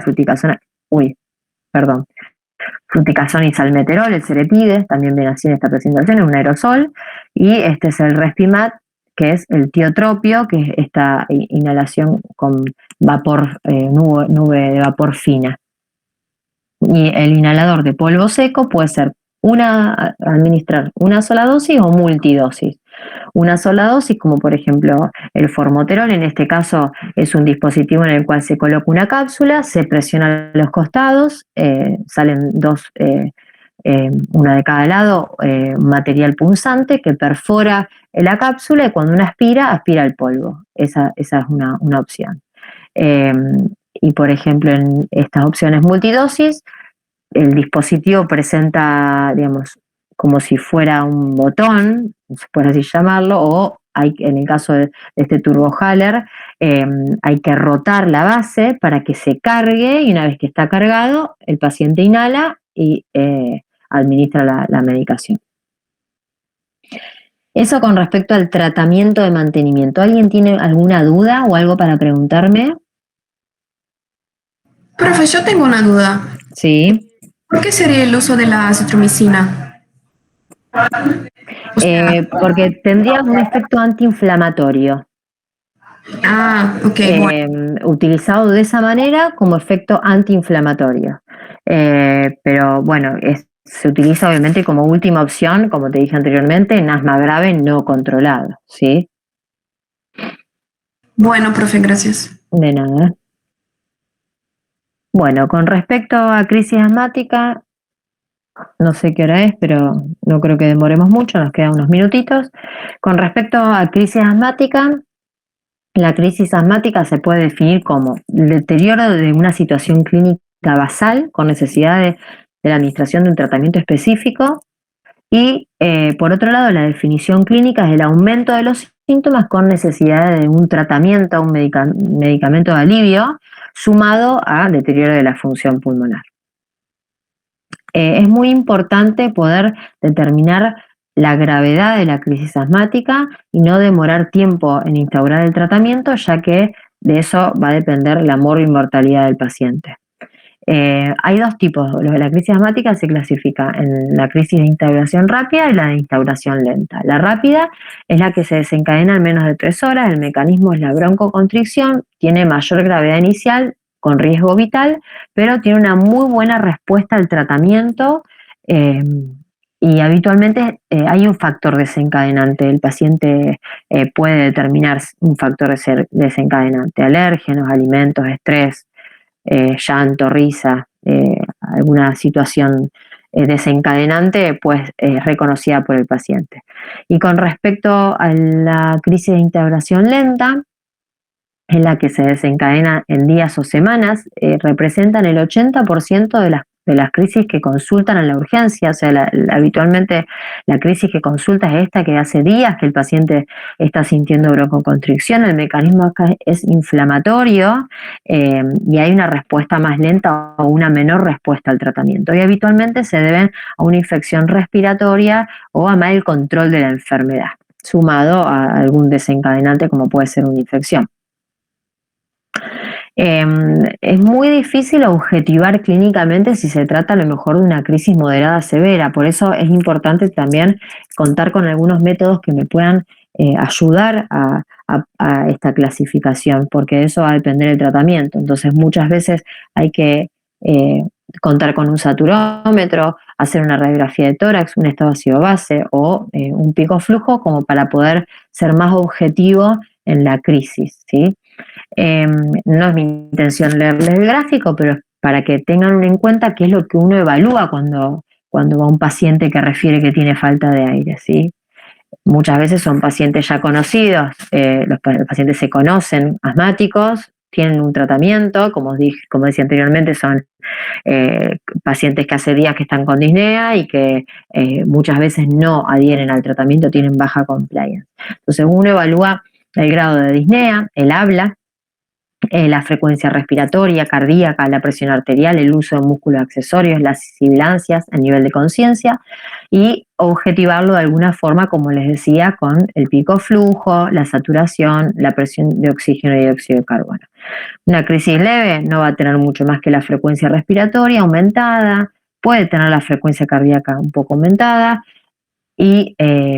fluticasona y salmeterol, el Ceretide, también viene así en esta presentación, es un aerosol, y este es el Respimat, que es el tiotropio, que es esta inhalación con vapor, nube de vapor fina. Y el inhalador de polvo seco puede ser administrar una sola dosis o multidosis. Una sola dosis, como por ejemplo el formoterol, en este caso es un dispositivo en el cual se coloca una cápsula, se presiona los costados, salen dos, una de cada lado, un material punzante que perfora la cápsula, y cuando uno aspira el polvo. Esa es una opción. Y por ejemplo en estas opciones multidosis, el dispositivo presenta, digamos, como si fuera un botón, por así llamarlo, o en el caso de este Turbohaler, hay que rotar la base para que se cargue, y una vez que está cargado, el paciente inhala y administra la medicación. Eso con respecto al tratamiento de mantenimiento. ¿Alguien tiene alguna duda o algo para preguntarme? Profe, yo tengo una duda. Sí. ¿Por qué sería el uso de la acitromicina? Porque tendría un efecto antiinflamatorio. Ok. Utilizado de esa manera como efecto antiinflamatorio. Pero bueno, se utiliza obviamente como última opción, como te dije anteriormente, en asma grave no controlado, ¿sí? Bueno, profe, gracias. De nada. Bueno, con respecto a crisis asmática, no sé qué hora es, pero no creo que demoremos mucho, nos quedan unos minutitos. Con respecto a crisis asmática, la crisis asmática se puede definir como el deterioro de una situación clínica basal con necesidad de la administración de un tratamiento específico y, por otro lado, la definición clínica es el aumento de los síntomas con necesidad de un tratamiento, un medicamento de alivio, sumado a deterioro de la función pulmonar. Es muy importante poder determinar la gravedad de la crisis asmática y no demorar tiempo en instaurar el tratamiento, ya que de eso va a depender la morbi-mortalidad del paciente. Hay dos tipos. La crisis asmática se clasifica en la crisis de instauración rápida y la de instauración lenta. La rápida es la que se desencadena en menos de 3 horas, el mecanismo es la broncoconstricción, tiene mayor gravedad inicial con riesgo vital, pero tiene una muy buena respuesta al tratamiento y habitualmente hay un factor desencadenante. El paciente puede determinar un factor desencadenante, alérgenos, alimentos, estrés, llanto, risa, alguna situación desencadenante, pues reconocida por el paciente. Y con respecto a la crisis de integración lenta, en la que se desencadena en días o semanas, representan el 80% de las crisis que consultan en la urgencia. O sea, habitualmente la crisis que consulta es esta, que hace días que el paciente está sintiendo broncoconstricción, el mecanismo acá es inflamatorio y hay una respuesta más lenta o una menor respuesta al tratamiento. Y habitualmente se deben a una infección respiratoria o a mal control de la enfermedad, sumado a algún desencadenante como puede ser una infección. Es muy difícil objetivar clínicamente si se trata a lo mejor de una crisis moderada severa, por eso es importante también contar con algunos métodos que me puedan ayudar a esta clasificación, porque de eso va a depender el tratamiento. Entonces muchas veces hay que contar con un saturómetro, hacer una radiografía de tórax, un estado ácido base o un pico flujo como para poder ser más objetivo en la crisis, ¿sí? No es mi intención leerles el gráfico, pero es para que tengan en cuenta qué es lo que uno evalúa cuando va un paciente que refiere que tiene falta de aire, ¿sí? Muchas veces son pacientes ya conocidos, los pacientes se conocen, asmáticos, tienen un tratamiento, como decía anteriormente, son pacientes que hace días que están con disnea y que muchas veces no adhieren al tratamiento, tienen baja compliance. Entonces uno evalúa el grado de disnea, el habla, la frecuencia respiratoria, cardíaca, la presión arterial, el uso de músculos accesorios, las sibilancias, el nivel de conciencia y objetivarlo de alguna forma, como les decía, con el pico flujo, la saturación, la presión de oxígeno y dióxido de carbono. Una crisis leve no va a tener mucho más que la frecuencia respiratoria aumentada, puede tener la frecuencia cardíaca un poco aumentada y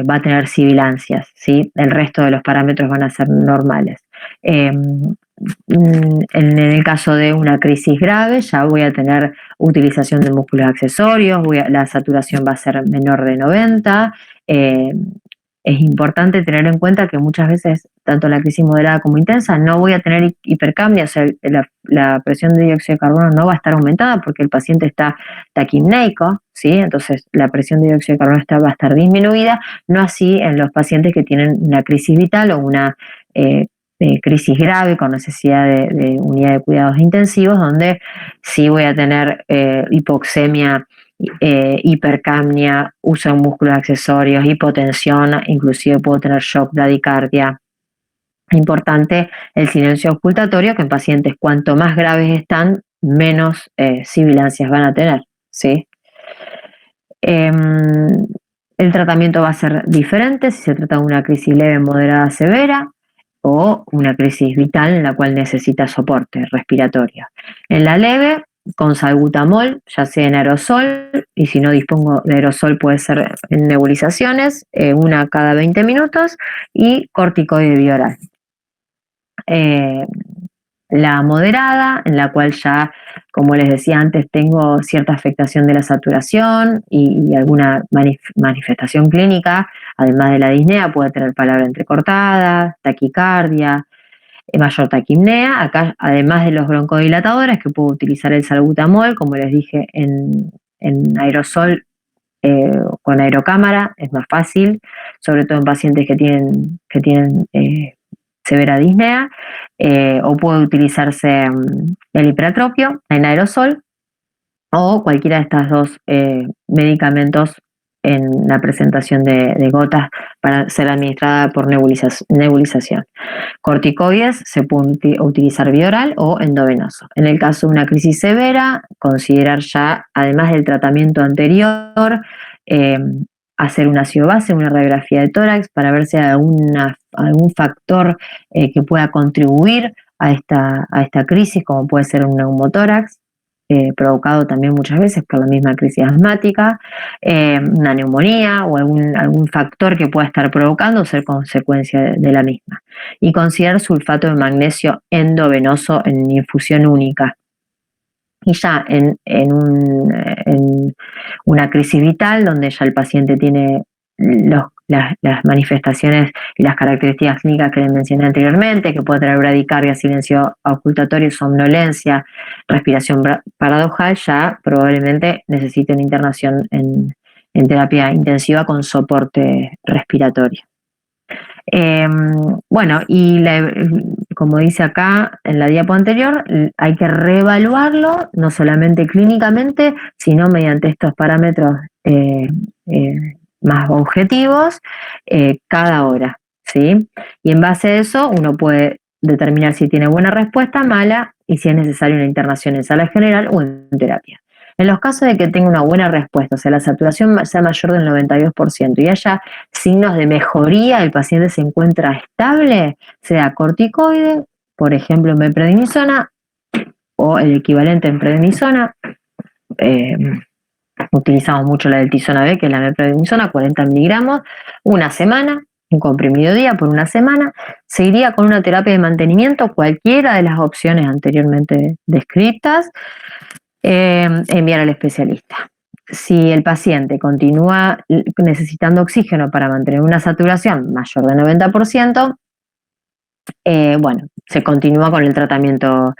va a tener sibilancias, ¿sí? El resto de los parámetros van a ser normales. En el caso de una crisis grave ya voy a tener utilización de músculos accesorios, la saturación va a ser menor de 90. Es importante tener en cuenta que muchas veces, tanto la crisis moderada como intensa, no voy a tener hipercapnia, o sea, la presión de dióxido de carbono no va a estar aumentada porque el paciente está taquimneico, ¿sí? Entonces la presión de dióxido de carbono va a estar disminuida, no así en los pacientes que tienen una crisis vital o una crisis grave con necesidad de unidad de cuidados intensivos, donde sí voy a tener hipoxemia, hipercapnia, uso de músculos accesorios, hipotensión, inclusive puedo tener shock, bradicardia. Importante el silencio auscultatorio, que en pacientes cuanto más graves están, menos sibilancias van a tener, ¿sí? El tratamiento va a ser diferente si se trata de una crisis leve, moderada, severa o una crisis vital en la cual necesita soporte respiratorio. En la leve, con salbutamol, ya sea en aerosol, y si no dispongo de aerosol puede ser en nebulizaciones, una cada 20 minutos, y corticoide bioral. La moderada, en la cual ya, como les decía antes, tengo cierta afectación de la saturación y alguna manifestación clínica, además de la disnea, puede tener palabra entrecortada, taquicardia, mayor taquipnea. Acá, además de los broncodilatadores, que puedo utilizar el salbutamol, como les dije, en aerosol, con aerocámara, es más fácil, sobre todo en pacientes que tienen severa disnea, o puede utilizarse el hiperatropio en aerosol, o cualquiera de estos dos medicamentos en la presentación de gotas para ser administrada por nebulización. Corticoides se puede utilizar vía oral o endovenoso. En el caso de una crisis severa, considerar ya, además del tratamiento anterior, hacer un ácido base, una radiografía de tórax para ver si hay algún factor que pueda contribuir a esta crisis, como puede ser un neumotórax, provocado también muchas veces por la misma crisis asmática, una neumonía o algún factor que pueda estar provocando o ser consecuencia de la misma. Y considerar sulfato de magnesio endovenoso en infusión única. Y ya en una crisis vital, donde ya el paciente tiene las manifestaciones y las características clínicas que les mencioné anteriormente, que puede traer bradicardia, silencio ocultatorio, somnolencia, respiración paradojal, ya probablemente necesite una internación en terapia intensiva con soporte respiratorio. Bueno, y como dice acá en la diapo anterior, hay que reevaluarlo no solamente clínicamente, sino mediante estos parámetros más objetivos cada hora, ¿sí? Y en base a eso uno puede determinar si tiene buena respuesta, mala, y si es necesaria una internación en sala general o en terapia. En los casos de que tenga una buena respuesta, o sea, la saturación sea mayor del 92% y haya signos de mejoría, el paciente se encuentra estable, sea corticoide, por ejemplo, meprednisona o el equivalente en prednisona. Utilizamos mucho la del Tizona B, que es la meprednisona, 40 miligramos, una semana, un comprimido día por una semana. Se iría con una terapia de mantenimiento, cualquiera de las opciones anteriormente descritas. Enviar al especialista. Si el paciente continúa necesitando oxígeno para mantener una saturación mayor del 90%, bueno, se continúa con el tratamiento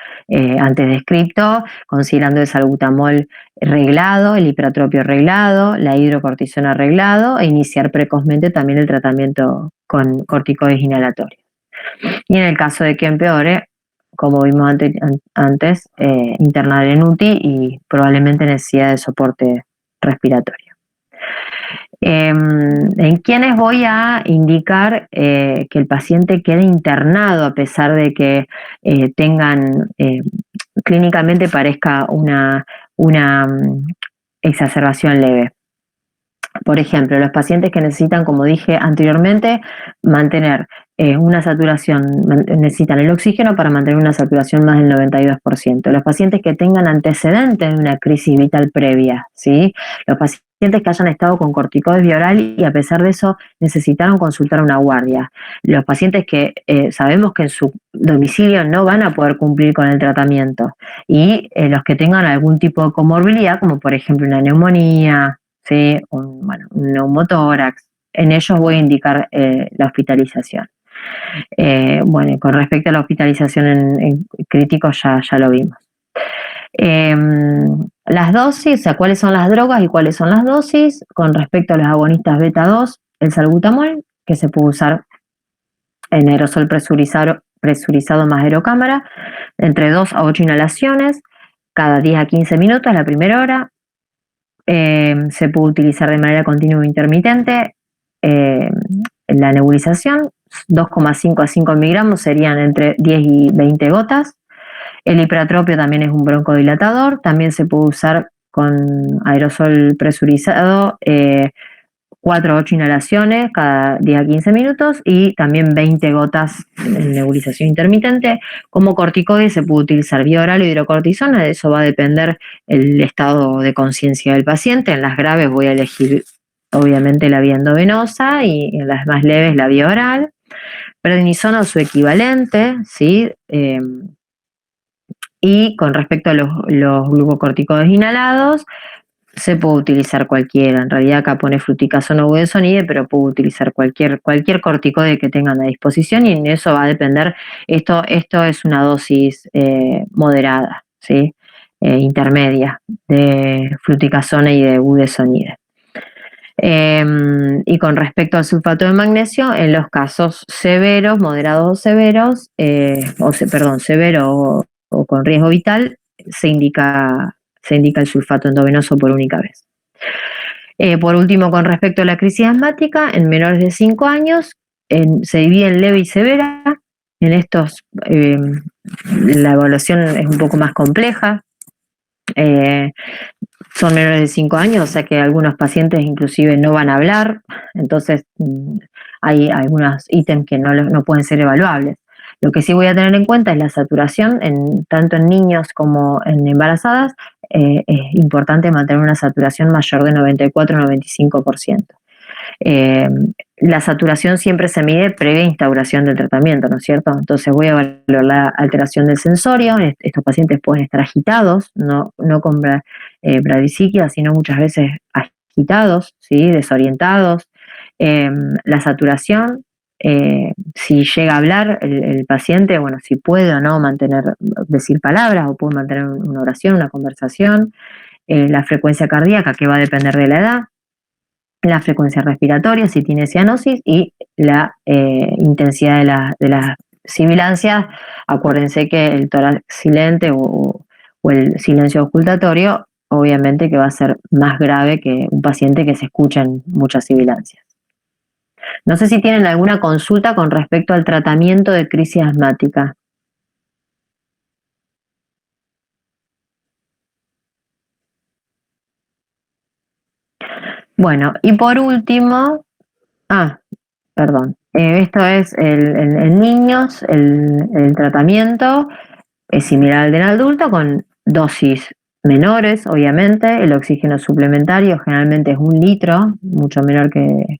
antes descrito, considerando el salbutamol reglado, el hiperatropio reglado, la hidrocortisona reglado, e iniciar precozmente también el tratamiento con corticoides inhalatorios. Y en el caso de que empeore, como vimos antes, internar en UTI y probablemente necesidad de soporte respiratorio. En quienes voy a indicar que el paciente quede internado a pesar de que tengan, clínicamente parezca una exacerbación leve. Por ejemplo, los pacientes que necesitan, como dije anteriormente, mantener una saturación, necesitan el oxígeno para mantener una saturación más del 92%. Los pacientes que tengan antecedentes de una crisis vital previa, ¿sí? Los pacientes que hayan estado con corticoides vía oral y a pesar de eso necesitaron consultar a una guardia. Los pacientes que sabemos que en su domicilio no van a poder cumplir con el tratamiento. Y los que tengan algún tipo de comorbilidad, como por ejemplo una neumonía, ¿sí? Un neumotórax. En ellos voy a indicar la hospitalización. Bueno, con respecto a la hospitalización en críticos ya lo vimos. Las dosis, o sea, cuáles son las drogas y cuáles son las dosis. Con respecto a los agonistas beta 2, el salbutamol, que se puede usar en aerosol presurizado más aerocámara, entre 2 a 8 inhalaciones, cada 10 a 15 minutos la primera hora. Se puede utilizar de manera continua e intermitente. La nebulización, 2,5 a 5 miligramos serían entre 10 y 20 gotas. El hiperatropio también es un broncodilatador, también se puede usar con aerosol presurizado, 4 a 8 inhalaciones cada 10 a 15 minutos y también 20 gotas en nebulización intermitente. Como corticoide se puede utilizar vía oral o hidrocortisona, de eso va a depender el estado de conciencia del paciente. En las graves voy a elegir obviamente la vía endovenosa y en las más leves la vía oral. Prednisona o su equivalente, ¿sí? Y con respecto a los glucocorticoides inhalados, se puede utilizar cualquiera. En realidad acá pone fluticasona o budesonide, pero puedo utilizar cualquier corticoide que tengan a disposición, y en eso va a depender. Esto es una dosis moderada, ¿sí? Intermedia de fluticasona y de budesonide. Y con respecto al sulfato de magnesio, en los casos severos, moderados o severos, severo o con riesgo vital, se indica el sulfato endovenoso por única vez. Por último, con respecto a la crisis asmática, en menores de 5 años se divide en leve y severa. En estos la evaluación es un poco más compleja. Son menores de 5 años, o sea que algunos pacientes inclusive no van a hablar, entonces hay algunos ítems que no pueden ser evaluables. Lo que sí voy a tener en cuenta es la saturación, tanto en niños como en embarazadas. Es importante mantener una saturación mayor de 94-95%. La saturación siempre se mide previa instauración del tratamiento, ¿no es cierto? Entonces voy a evaluar la alteración del sensorio. Estos pacientes pueden estar agitados, no con bradisiquia, sino muchas veces agitados, ¿sí? Desorientados. La saturación, si llega a hablar el paciente, bueno, si puede o no decir palabras, o puede mantener una oración, una conversación. La frecuencia cardíaca, que va a depender de la edad. La frecuencia respiratoria, si tiene cianosis, y la intensidad de las sibilancias. Acuérdense que el tórax silente o el silencio ocultatorio, obviamente que va a ser más grave que un paciente que se escuchan muchas sibilancias. No sé si tienen alguna consulta con respecto al tratamiento de crisis asmática. Bueno, y por último, perdón, esto es en niños. El tratamiento es similar al del adulto, con dosis menores, obviamente. El oxígeno suplementario generalmente es 1 litro, mucho menor que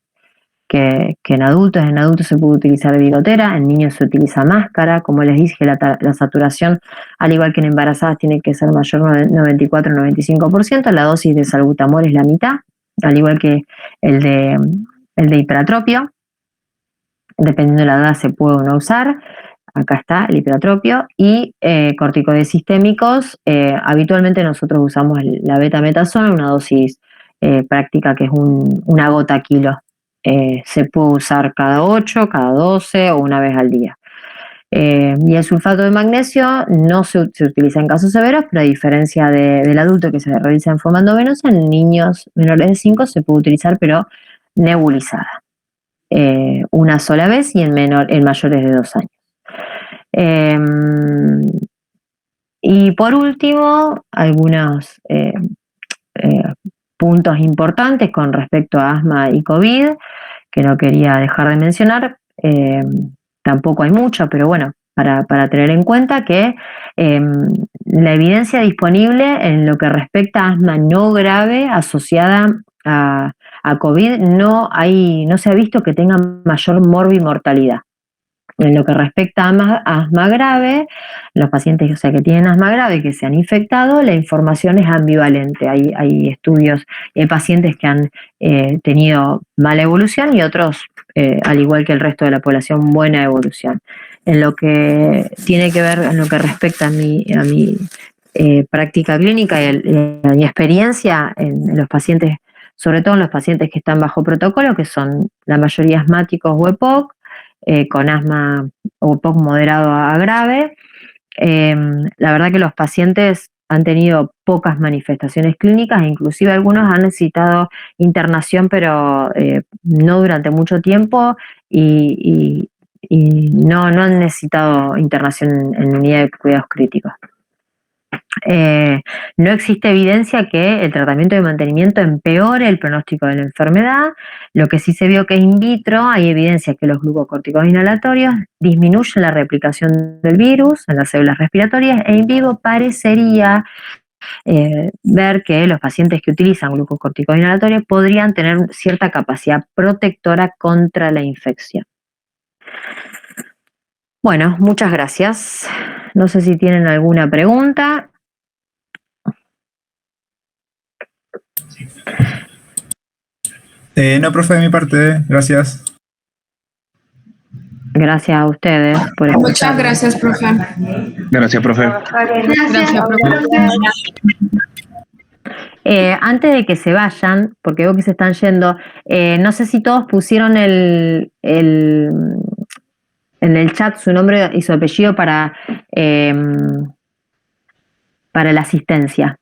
en adultos. En adultos se puede utilizar bigotera, en niños se utiliza máscara. Como les dije, la saturación, al igual que en embarazadas, tiene que ser mayor 94-95%. La dosis de salbutamol es la mitad, al igual que el de hipertropio. Dependiendo de la edad se puede o no usar. Acá está el hipertropio. Y corticoides sistémicos, habitualmente nosotros usamos la betametasona, una dosis práctica que es una gota kilo. Se puede usar cada 8, cada 12 o una vez al día. Y el sulfato de magnesio no se utiliza en casos severos, pero a diferencia del adulto, que se realiza en forma endovenosa, en niños menores de 5 se puede utilizar, pero nebulizada. Una sola vez, y en mayores de 2 años. Y por último, algunos puntos importantes con respecto a asma y COVID, que no quería dejar de mencionar. Tampoco hay mucho, pero bueno, para tener en cuenta que la evidencia disponible en lo que respecta a asma no grave asociada a COVID, no se ha visto que tenga mayor morbimortalidad. En lo que respecta a asma grave, los pacientes, o sea, que tienen asma grave y que se han infectado, la información es ambivalente. Hay estudios, pacientes que han tenido mala evolución, y otros, al igual que el resto de la población, buena evolución. En lo que tiene que ver, en lo que respecta a mi práctica clínica y a mi experiencia en los pacientes, sobre todo en los pacientes que están bajo protocolo, que son la mayoría asmáticos o EPOC, con asma o EPOC moderado a grave. La verdad que los pacientes han tenido pocas manifestaciones clínicas, e inclusive algunos han necesitado internación, pero no durante mucho tiempo, y no han necesitado internación en unidad de cuidados críticos. No existe evidencia que el tratamiento de mantenimiento empeore el pronóstico de la enfermedad. Lo que sí se vio que in vitro hay evidencia que los glucocorticoides inhalatorios disminuyen la replicación del virus en las células respiratorias, e in vivo parecería ver que los pacientes que utilizan glucocorticoides inhalatorios podrían tener cierta capacidad protectora contra la infección. Bueno, muchas gracias. No sé si tienen alguna pregunta. No, profe, de mi parte, gracias. Gracias a ustedes por Muchas escucharme. gracias, profe. Gracias, profe. Gracias, profe. Antes de que se vayan, porque veo que se están yendo, no sé si todos pusieron en el chat su nombre y su apellido para la asistencia.